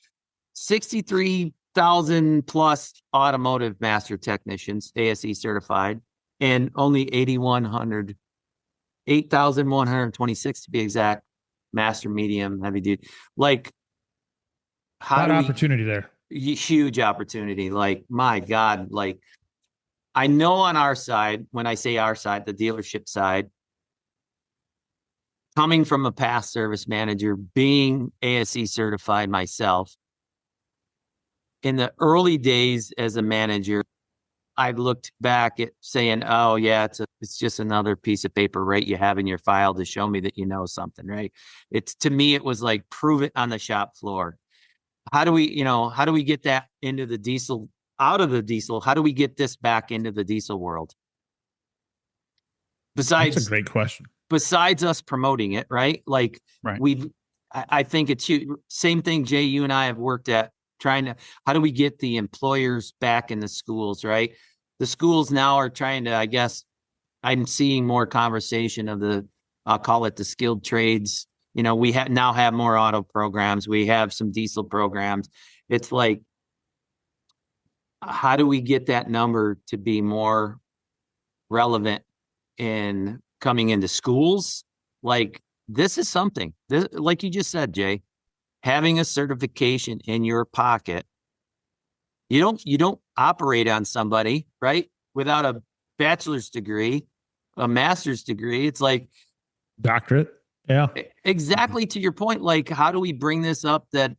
63,000 plus automotive master technicians, ASE certified, and only 8,126 to be exact, master medium heavy duty. Like, how do opportunity there? Huge opportunity. Like, my God, like, I know on our side, when I say our side, the dealership side, coming from a past service manager, being ASE certified myself, in the early days as a manager, I looked back at saying, oh, yeah, it's just another piece of paper, right? You have in your file to show me that you know something, right? To me, it was like, prove it on the shop floor. How do we get that into the diesel, out of the diesel? How do we get this back into the diesel world? Besides, that's a great question. Besides us promoting it, right? Like, right. I think it's huge. Same thing, Jay, you and I have worked at how do we get the employers back in the schools, right? The schools now are trying to, I guess, I'm seeing more conversation of I'll call it the skilled trades. You know, we now have more auto programs. We have some diesel programs. It's like, how do we get that number to be more relevant in coming into schools? Like, this is something, like you just said, Jay, having a certification in your pocket. You don't operate on somebody, right, without a bachelor's degree, a master's degree. It's like doctorate. Yeah, exactly. To your point, like, how do we bring this up that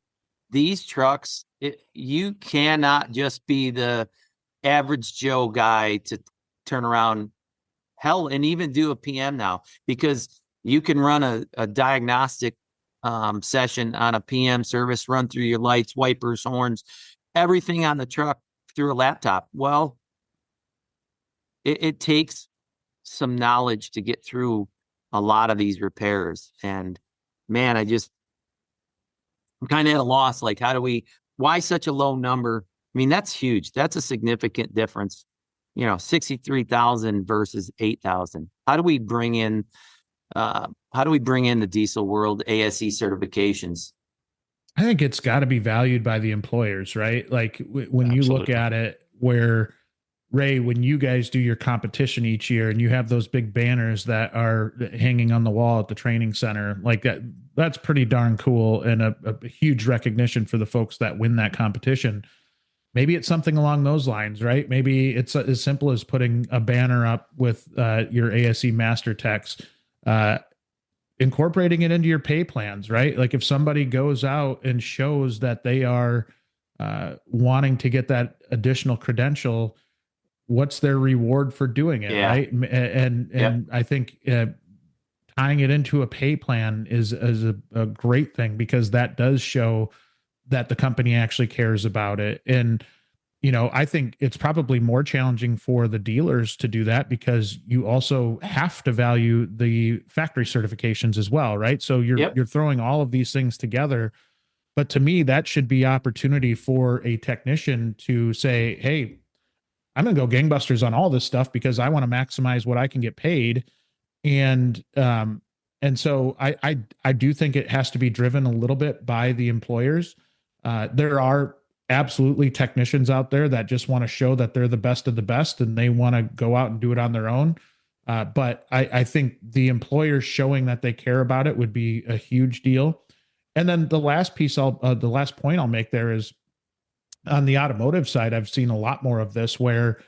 these trucks, you cannot just be the average Joe guy to turn around, hell, and even do a PM now, because you can run a diagnostic session on a PM service, run through your lights, wipers, horns, everything on the truck through a laptop. Well, it takes some knowledge to get through a lot of these repairs. And man, I'm kind of at a loss. Like, why such a low number? I mean, that's huge. That's a significant difference. 63,000 versus 8,000. How do we bring in the diesel world ASE certifications? I think it's got to be valued by the employers, right? Like when Absolutely. You look at it, where, Ray, when you guys do your competition each year and you have those big banners that are hanging on the wall at the training center, like that's pretty darn cool, and a huge recognition for the folks that win that competition. Maybe it's something along those lines, right? Maybe it's as simple as putting a banner up with your ASE master techs incorporating it into your pay plans, right? Like if somebody goes out and shows that they are wanting to get that additional credential, what's their reward for doing it, Yeah. right? And I think tying it into a pay plan is a great thing, because that does show that the company actually cares about it. And I think it's probably more challenging for the dealers to do that, because you also have to value the factory certifications as well, right? So you're throwing all of these things together. But to me, that should be opportunity for a technician to say, hey, I'm going to go gangbusters on all this stuff because I want to maximize what I can get paid. And so I do think it has to be driven a little bit by the employers. There are absolutely technicians out there that just want to show that they're the best of the best, and they want to go out and do it on their own. But I think the employers showing that they care about it would be a huge deal. And then the last point I'll make there is, on the automotive side, I've seen a lot more of this, where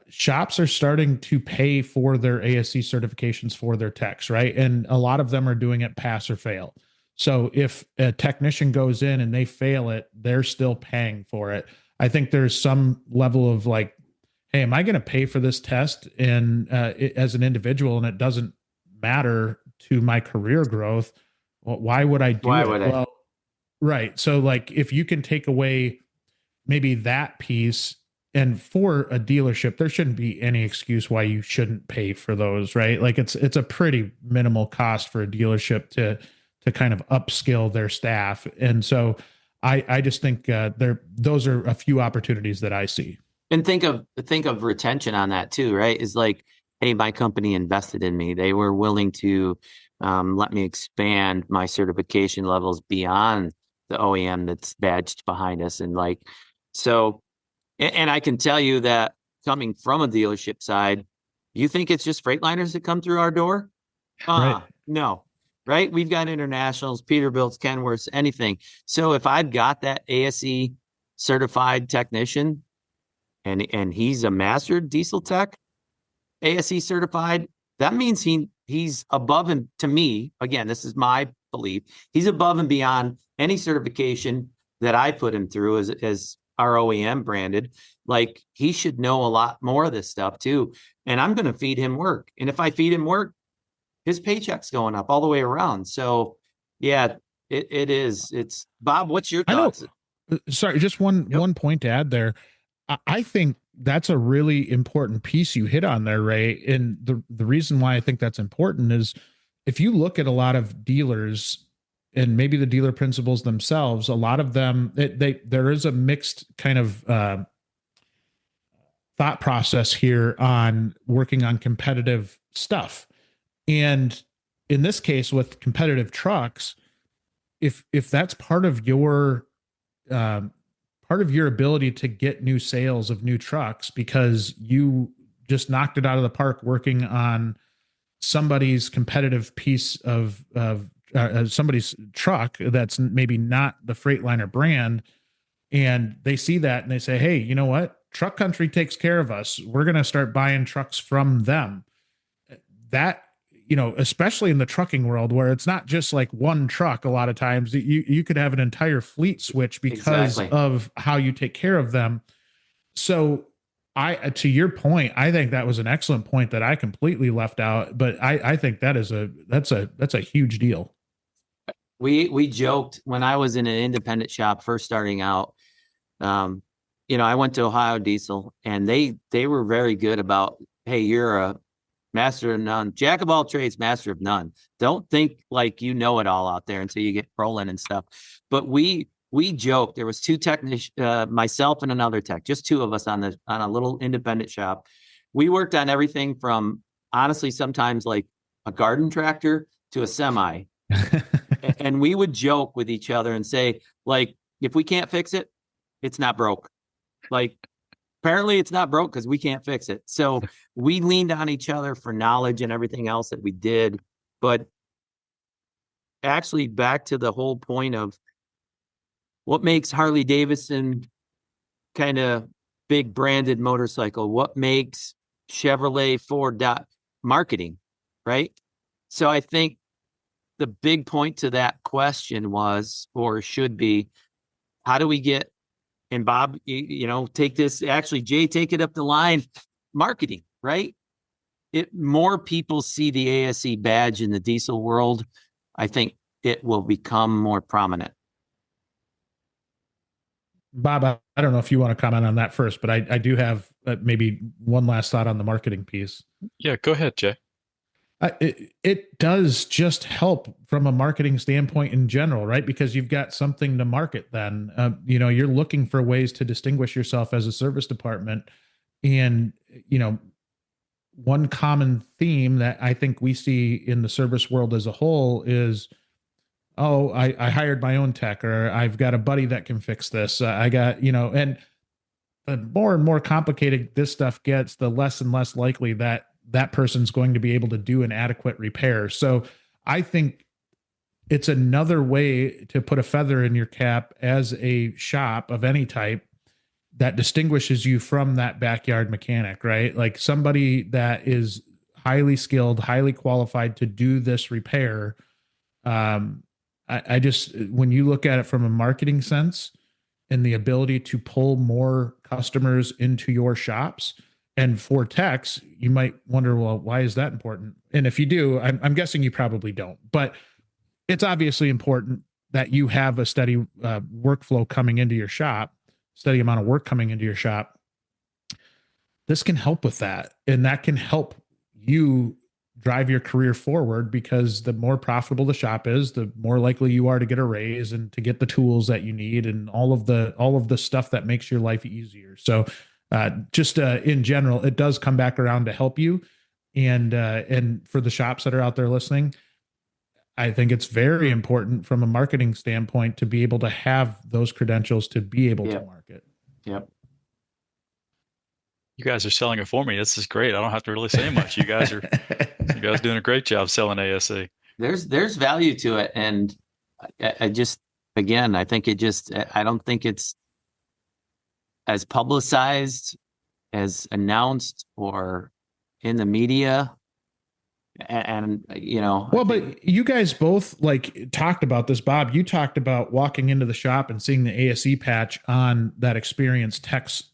shops are starting to pay for their ASE certifications for their techs, right? And a lot of them are doing it pass or fail. So if a technician goes in and they fail it, they're still paying for it. I think there's some level of like, hey, am I going to pay for this test and as an individual, and it doesn't matter to my career growth? Well, why would I do it? Well, right. So like, if you can take away maybe that piece, and for a dealership, there shouldn't be any excuse why you shouldn't pay for those, right? Like it's a pretty minimal cost for a dealership to kind of upskill their staff. And so I just think those are a few opportunities that I see. And think of retention on that too, right? Is like, hey, my company invested in me. They were willing to let me expand my certification levels beyond the OEM that's badged behind us. And like, so, and I can tell you that coming from a dealership side, you think it's just Freightliners that come through our door? Right. No, right? We've got internationals, Peterbilt's, Kenworth's, anything. So if I've got that ASE certified technician, and he's a master diesel tech, ASE certified, that means he's above, and to me, again, this is my belief, he's above and beyond any certification that I put him through as our OEM branded. Like, he should know a lot more of this stuff too. And I'm going to feed him work. And if I feed him work, his paycheck's going up all the way around. So yeah, it's Bob, what's your thoughts? Sorry, just one point to add there. I think that's a really important piece you hit on there, Ray. And the reason why I think that's important is, if you look at a lot of dealers and maybe the dealer principals themselves, a lot of them, there is a mixed kind of thought process here on working on competitive stuff. And in this case, with competitive trucks, if that's part of your ability to get new sales of new trucks, because you just knocked it out of the park working on somebody's competitive piece of somebody's truck that's maybe not the Freightliner brand, and they see that and they say, hey, you know what? Truck Country takes care of us. We're going to start buying trucks from them. That, especially in the trucking world, where it's not just like one truck, a lot of times you could have an entire fleet switch because of how you take care of them. So to your point, I think that was an excellent point that I completely left out, but I think that's a huge deal. We joked when I was in an independent shop first starting out. I went to Ohio Diesel, and they were very good about, hey, you're a master of none, jack of all trades, master of none. Don't think like you know it all out there until you get rolling and stuff. But we joked. There was two technicians, myself and another tech, just two of us on a little independent shop. We worked on everything from, honestly, sometimes like a garden tractor to a semi. And we would joke with each other and say, like, if we can't fix it, it's not broke. Like, apparently it's not broke because we can't fix it. So we leaned on each other for knowledge and everything else that we did. But actually, back to the whole point of what makes Harley Davidson kind of big branded motorcycle, what makes Chevrolet, Ford, marketing, right? So I think the big point to that question was, or should be, how do we get, and Bob, take this, actually, Jay, take it up the line, marketing, right? More people see the ASE badge in the diesel world, I think it will become more prominent. Bob, I don't know if you want to comment on that first, but I do have maybe one last thought on the marketing piece. Yeah, go ahead, Jay. It does just help from a marketing standpoint in general, right? Because you've got something to market then. You're looking for ways to distinguish yourself as a service department. And, one common theme that I think we see in the service world as a whole is, oh, I hired my own tech, or I've got a buddy that can fix this. I got, and the more and more complicated this stuff gets, the less and less likely that that person's going to be able to do an adequate repair. So I think it's another way to put a feather in your cap as a shop of any type that distinguishes you from that backyard mechanic, right? Like somebody that is highly skilled, highly qualified to do this repair. I just, when you look at it from a marketing sense and the ability to pull more customers into your shops, and for techs, you might wonder, well, why is that important? And if you do, I'm guessing you probably don't, but it's obviously important that you have a steady workflow coming into your shop, steady amount of work coming into your shop. This can help with that. And that can help you drive your career forward, because the more profitable the shop is, the more likely you are to get a raise and to get the tools that you need and all of the stuff that makes your life easier. So just in general, it does come back around to help you. And for the shops that are out there listening, I think it's very important from a marketing standpoint to be able to have those credentials to be able to market. Yep. You guys are selling it for me. This is great. I don't have to really say much. You guys doing a great job selling ASE. There's value to it. And I just, again, I don't think it's as publicized, as announced, or in the media. But you guys both talked about this. Bob, you talked about walking into the shop and seeing the ASE patch on that experienced tech's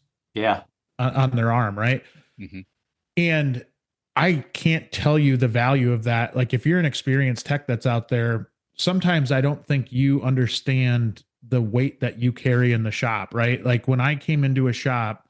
on their arm, right? Mm-hmm. And I can't tell you the value of that. Like, if you're an experienced tech that's out there, sometimes I don't think you understand the weight that you carry in the shop, right? Like when I came into a shop,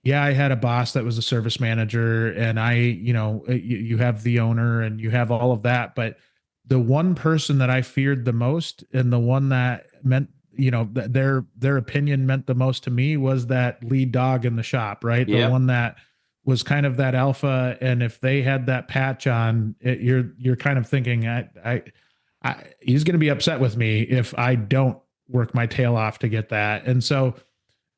I had a boss that was a service manager, and you have the owner and you have all of that. But the one person that I feared the most, and the one that meant, their opinion meant the most to me, was that lead dog in the shop, right? Yep. The one that was kind of that alpha. And if they had that patch on, you're kind of thinking, he's going to be upset with me if I don't work my tail off to get that. And so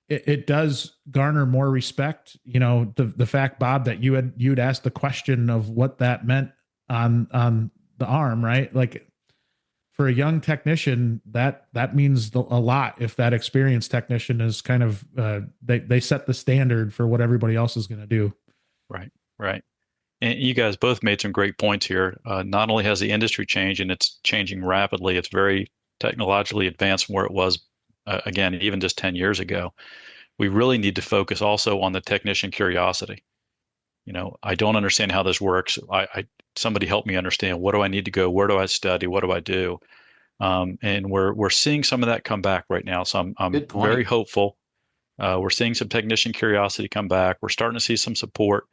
it does garner more respect. The fact, Bob, that you'd asked the question of what that meant on the arm, right? Like, for a young technician, that means a lot. If that experienced technician is kind of they set the standard for what everybody else is going to do. Right. And you guys both made some great points here. Not only has the industry changed, and it's changing rapidly, it's very technologically advanced from where it was, again, even just 10 years ago. We really need to focus also on the technician curiosity. I don't understand how this works. Somebody help me understand. What do I need to go? Where do I study? What do I do? And we're seeing some of that come back right now. So I'm very hopeful. We're seeing some technician curiosity come back. We're starting to see some support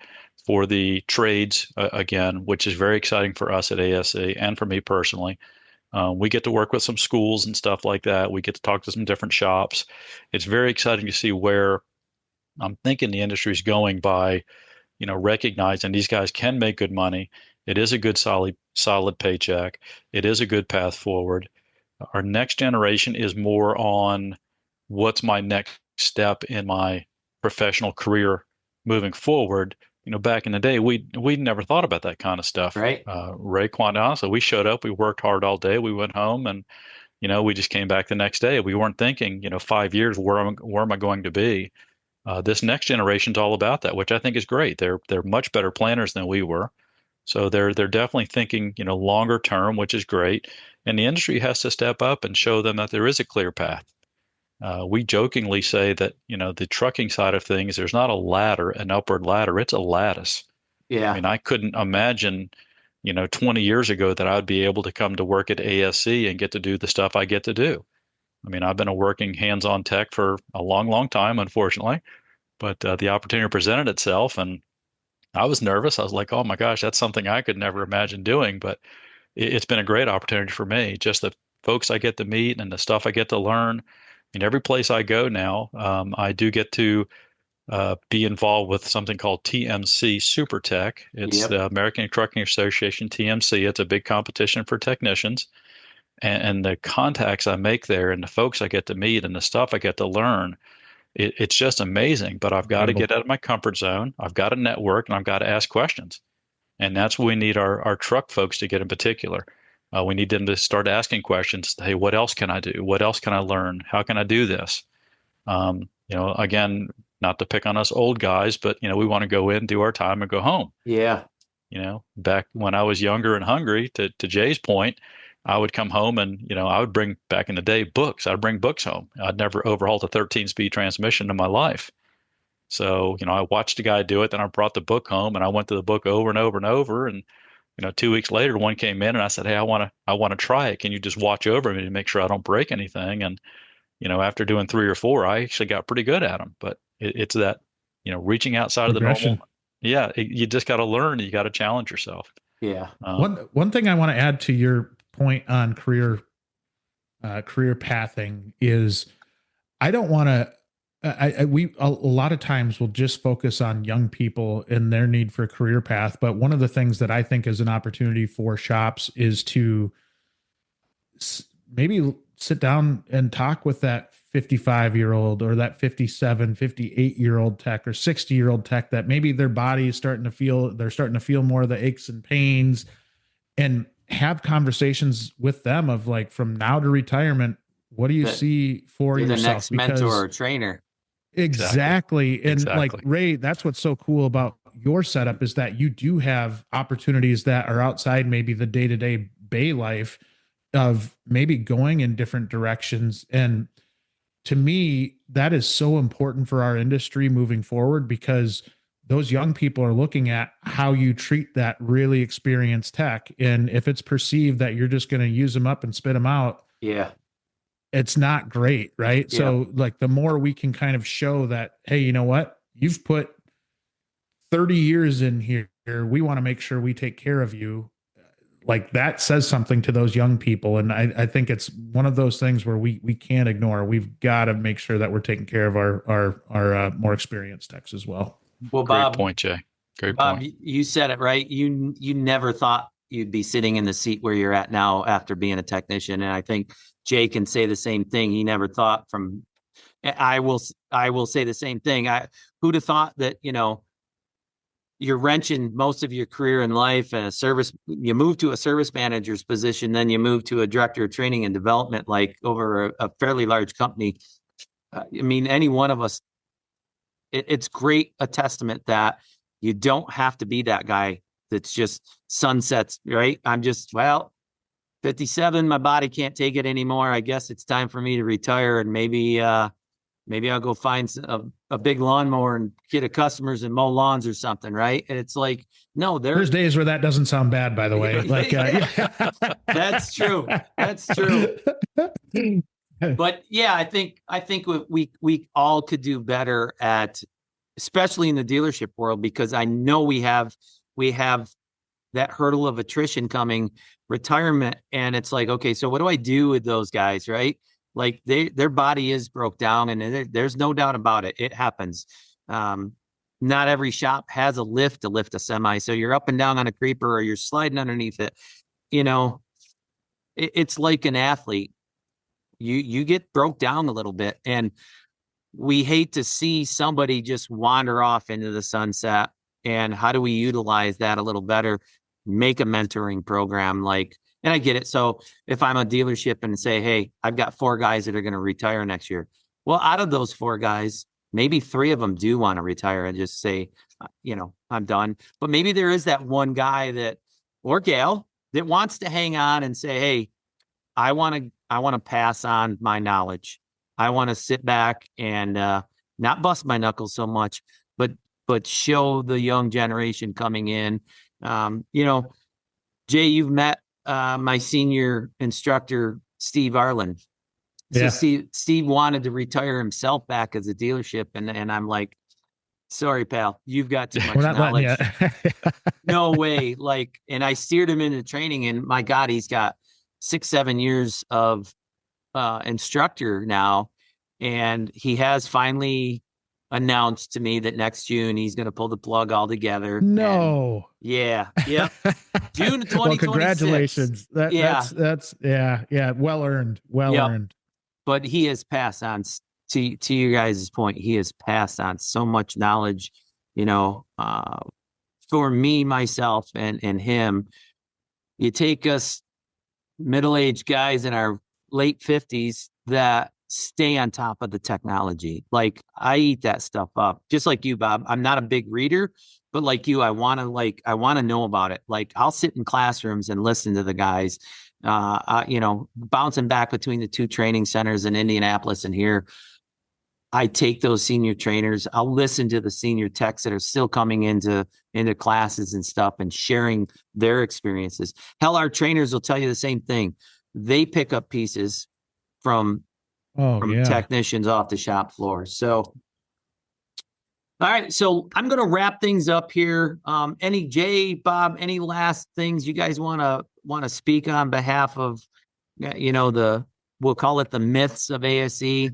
for the trades again, which is very exciting for us at ASE and for me personally. We get to work with some schools and stuff like that. We get to talk to some different shops. It's very exciting to see where I'm thinking the industry is going by, recognizing these guys can make good money. It is a good, solid paycheck. It is a good path forward. Our next generation is more on what's my next step in my professional career moving forward. Back in the day, we never thought about that kind of stuff. Right. Ray, quite honestly, we showed up, we worked hard all day, we went home, and we just came back the next day. We weren't thinking, 5 years, where am I going to be? This next generation's all about that, which I think is great. They're much better planners than we were. So they're definitely thinking, longer term, which is great. And the industry has to step up and show them that there is a clear path. We jokingly say that, the trucking side of things, there's not a ladder, an upward ladder, it's a lattice. I Yeah. mean, I couldn't imagine, 20 years ago that I'd be able to come to work at ASE and get to do the stuff I get to do. I mean, I've been a working hands-on tech for a long, long time, unfortunately, but the opportunity presented itself, and I was nervous. I was like, oh my gosh, that's something I could never imagine doing, but it's been a great opportunity for me. Just the folks I get to meet and the stuff I get to learn. In every place I go now, I do get to be involved with something called TMC Super Tech. It's Yep. the American Trucking Association, TMC. It's a big competition for technicians. And the contacts I make there and the folks I get to meet and the stuff I get to learn, it's just amazing. But I've got to Incredible. get out of my comfort zone. I've got to network and I've got to ask questions. And that's what we need our truck folks to get in particular. We need them to start asking questions. Hey, what else can I do? What else can I learn? How can I do this? Again, not to pick on us old guys, but we want to go in, do our time, and go home. Yeah. Back when I was younger and hungry, to Jay's point, I would come home and I would bring back in the day books. I'd bring books home. I'd never overhauled a 13-speed transmission in my life. So, I watched a guy do it, then I brought the book home and I went to the book over and over and over. And, 2 weeks later, one came in and I said, hey, I want to try it. Can you just watch over me to make sure I don't break anything? And, after doing 3 or 4, I actually got pretty good at them. But it's that, reaching outside of the Progression. normal. Yeah, you just got to learn. You got to challenge yourself. Yeah. One thing I want to add to your point on career pathing is I don't want to. We a lot of times will just focus on young people and their need for a career path. But one of the things that I think is an opportunity for shops is to maybe sit down and talk with that 55-year-old or that 57, 58-year-old tech or 60-year-old tech that maybe their body is starting to feel, they're starting to feel more of the aches and pains, and have conversations with them of like, from now to retirement, what do you see for You're yourself? the next mentor or trainer. Exactly. And like Exactly. Ray, that's what's so cool about your setup is that you do have opportunities that are outside maybe the day-to-day bay life of maybe going in different directions. And to me, that is so important for our industry moving forward, because those young people are looking at how you treat that really experienced tech. And if it's perceived that you're just going to use them up and spit them out, Yeah. it's not great. Right. Yeah. So like the more we can kind of show that, hey, you know what, you've put 30 years in here, we want to make sure we take care of you. Like that says something to those young people. And I think it's one of those things where we can't ignore. We've got to make sure that we're taking care of our more experienced techs as well. Well, Great Bob, point, Jay. Great Bob, point. you said it right. You never thought you'd be sitting in the seat where you're at now after being a technician. And I think Jay can say the same thing. He never thought from, I will say the same thing. Who'd have thought that, you're wrenching most of your career in life and you move to a service manager's position, then you move to a director of training and development, like over a fairly large company. I mean, any one of us, it's a testament that you don't have to be that guy that's just sunsets, right? I'm just, 57, my body can't take it anymore. I guess it's time for me to retire, and maybe I'll go find a big lawnmower and get a customers and mow lawns or something, right? And it's like, no, There's days where that doesn't sound bad, by the way. Like, That's true. That's true. But yeah, I think we all could do better at, especially in the dealership world, because I know we have that hurdle of attrition coming, retirement, and it's like, okay, so what do I do with those guys, right? Like their body is broke down, and there's no doubt about it. It happens. Not every shop has a lift to lift a semi, so you're up and down on a creeper or you're sliding underneath it. It's like an athlete. You get broke down a little bit, and we hate to see somebody just wander off into the sunset. And how do we utilize that a little better? Make a mentoring program, and I get it. So if I'm a dealership and say, hey, I've got 4 guys that are going to retire next year. Well, out of those 4 guys, maybe 3 of them do want to retire, and just say, I'm done. But maybe there is that one guy that, or gal, that wants to hang on and say, hey, I want to pass on my knowledge. I want to sit back and not bust my knuckles so much, but show the young generation coming in. Jay, you've met my senior instructor, Steve Arlen. So Yeah. Steve wanted to retire himself back as a dealership, and I'm like, sorry, pal, you've got too much We're not letting knowledge. you. No way. And I steered him into training, and my God, he's got 6-7 years of instructor now, and he has finally announced to me that next June he's going to pull the plug all together. No. Yeah. June of 2026. Well, congratulations. Yeah. That's yeah. Well earned. Earned. But he has passed on, to you guys' point, he has passed on so much knowledge, for me, myself, and him. You take us middle-aged guys in our late 50s that stay on top of the technology. Like, I eat that stuff up, just like you, Bob. I'm not a big reader, but like you, I want to know about it. Like, I'll sit in classrooms and listen to the guys, bouncing back between the two training centers in Indianapolis and here. I take those senior trainers. I'll listen to the senior techs that are still coming into classes and stuff and sharing their experiences. Hell, our trainers will tell you the same thing. They pick up pieces from technicians off the shop floor. So, all right. So I'm going to wrap things up here. Jay, Bob, any last things you guys want to speak on behalf of, we'll call it the myths of ASE?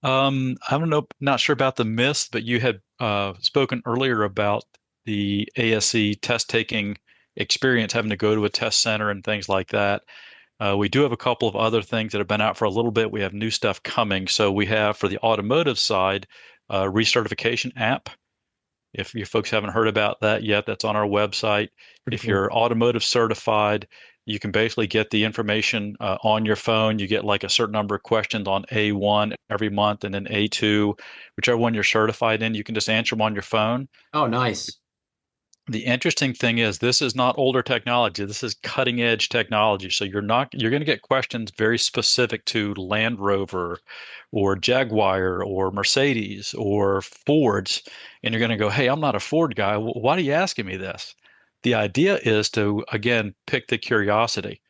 I don't know, not sure about the myths, but you had spoken earlier about the ASE test taking experience, having to go to a test center and things like that. We do have a couple of other things that have been out for a little bit. We have new stuff coming. So we have, for the automotive side, a recertification app. If you folks haven't heard about that yet, that's on our website. If you're automotive certified, you can basically get the information on your phone. You get like a certain number of questions on A1 every month, and then A2, whichever one you're certified in, you can just answer them on your phone. Oh, nice. The interesting thing is this is not older technology. This is cutting edge technology. So you're going to get questions very specific to Land Rover or Jaguar or Mercedes or Fords. And you're going to go, hey, I'm not a Ford guy. Why are you asking me this? The idea is to, again, pick the curiosity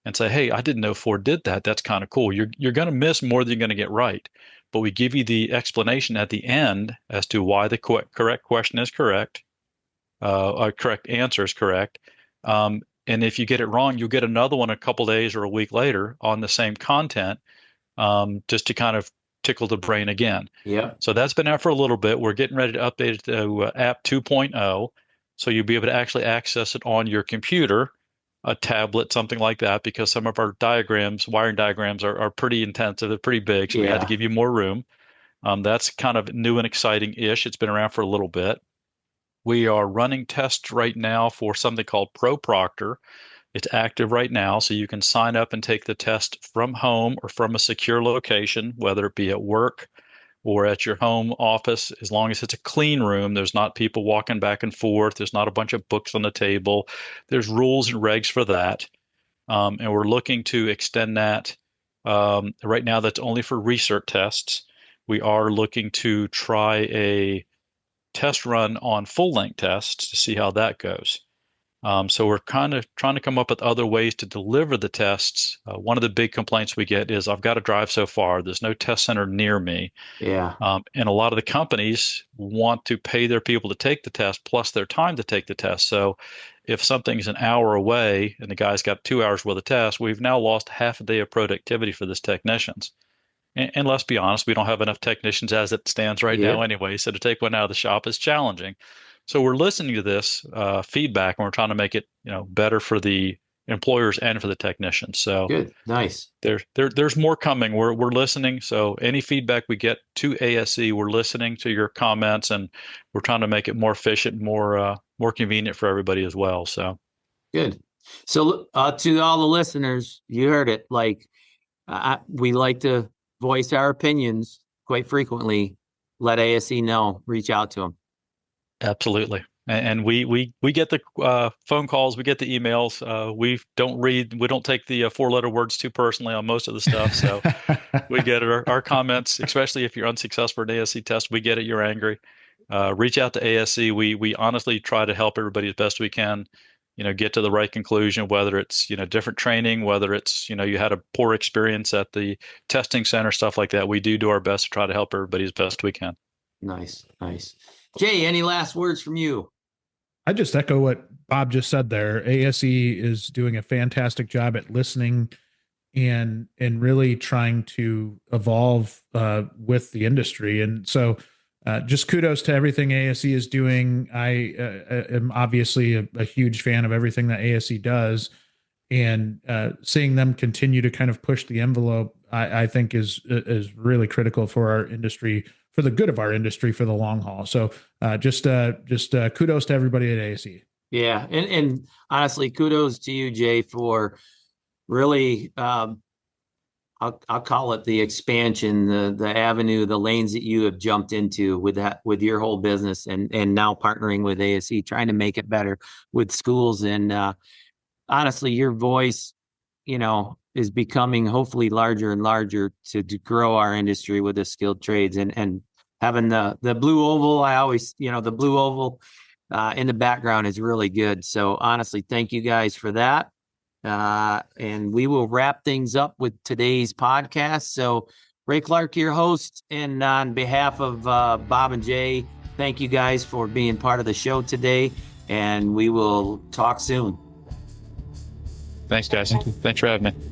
and say, hey, I didn't know Ford did that. That's kind of cool. You're going to miss more than you're going to get right. But we give you the explanation at the end as to why the correct question is correct. Correct answer is correct. And if you get it wrong, you'll get another one a couple days or a week later on the same content, just to kind of tickle the brain again. Yeah. So that's been out for a little bit. We're getting ready to update it to app 2.0. So you'll be able to actually access it on your computer, a tablet, something like that, because some of our wiring diagrams are pretty intensive. They're pretty big. So we had to give you more room. That's kind of new and exciting-ish. It's been around for a little bit. We are running tests right now for something called Pro Proctor. It's active right now, so you can sign up and take the test from home or from a secure location, whether it be at work or at your home office, as long as it's a clean room. There's not people walking back and forth. There's not a bunch of books on the table. There's rules and regs for that. And we're looking to extend that. Right now, that's only for recert tests. We are looking to try a test run on full length tests to see how that goes. So we're kind of trying to come up with other ways to deliver the tests. One of the big complaints we get is I've got to drive so far. There's no test center near me. Yeah. And a lot of the companies want to pay their people to take the test plus their time to take the test. So if something's an hour away and the guy's got 2 hours worth of tests, we've now lost half a day of productivity for this technicians. And let's be honest, we don't have enough technicians as it stands right now anyway. So to take one out of the shop is challenging. So we're listening to this feedback, and we're trying to make it, better for the employers and for the technicians. So good, nice. There's more coming. We're listening. So any feedback we get to ASE, we're listening to your comments, and we're trying to make it more efficient, more convenient for everybody as well. So good. So to all the listeners, you heard it. Like we like to voice our opinions quite frequently. Let ASE know. Reach out to them. Absolutely. And we get the phone calls, we get the emails. We don't take the 4-letter words too personally on most of the stuff. So we get our comments, especially if you're unsuccessful in an ASE test. We get it. You're angry. Reach out to ASE. We honestly try to help everybody as best we can. Get to the right conclusion. Whether it's different training, whether it's you had a poor experience at the testing center, stuff like that. We do our best to try to help everybody as best we can. Nice. Jay, any last words from you? I just echo what Bob just said there. ASE is doing a fantastic job at listening and really trying to evolve with the industry. And so just kudos to everything ASE is doing. I am obviously a huge fan of everything that ASE does, and seeing them continue to kind of push the envelope, I think is really critical for our industry, for the good of our industry, for the long haul. So just kudos to everybody at ASE. Yeah. And honestly, kudos to you, Jay, for really, I'll call it the expansion, the avenue, the lanes that you have jumped into with your whole business, and now partnering with ASE, trying to make it better with schools. And honestly, your voice, is becoming hopefully larger and larger to grow our industry with the skilled trades, and having the blue oval. I always, the blue oval in the background is really good. So honestly, thank you guys for that. And we will wrap things up with today's podcast. So Ray Clark, your host, and on behalf of Bob and Jay, thank you guys for being part of the show today, and we will talk soon. Thanks, guys. Thanks for having me.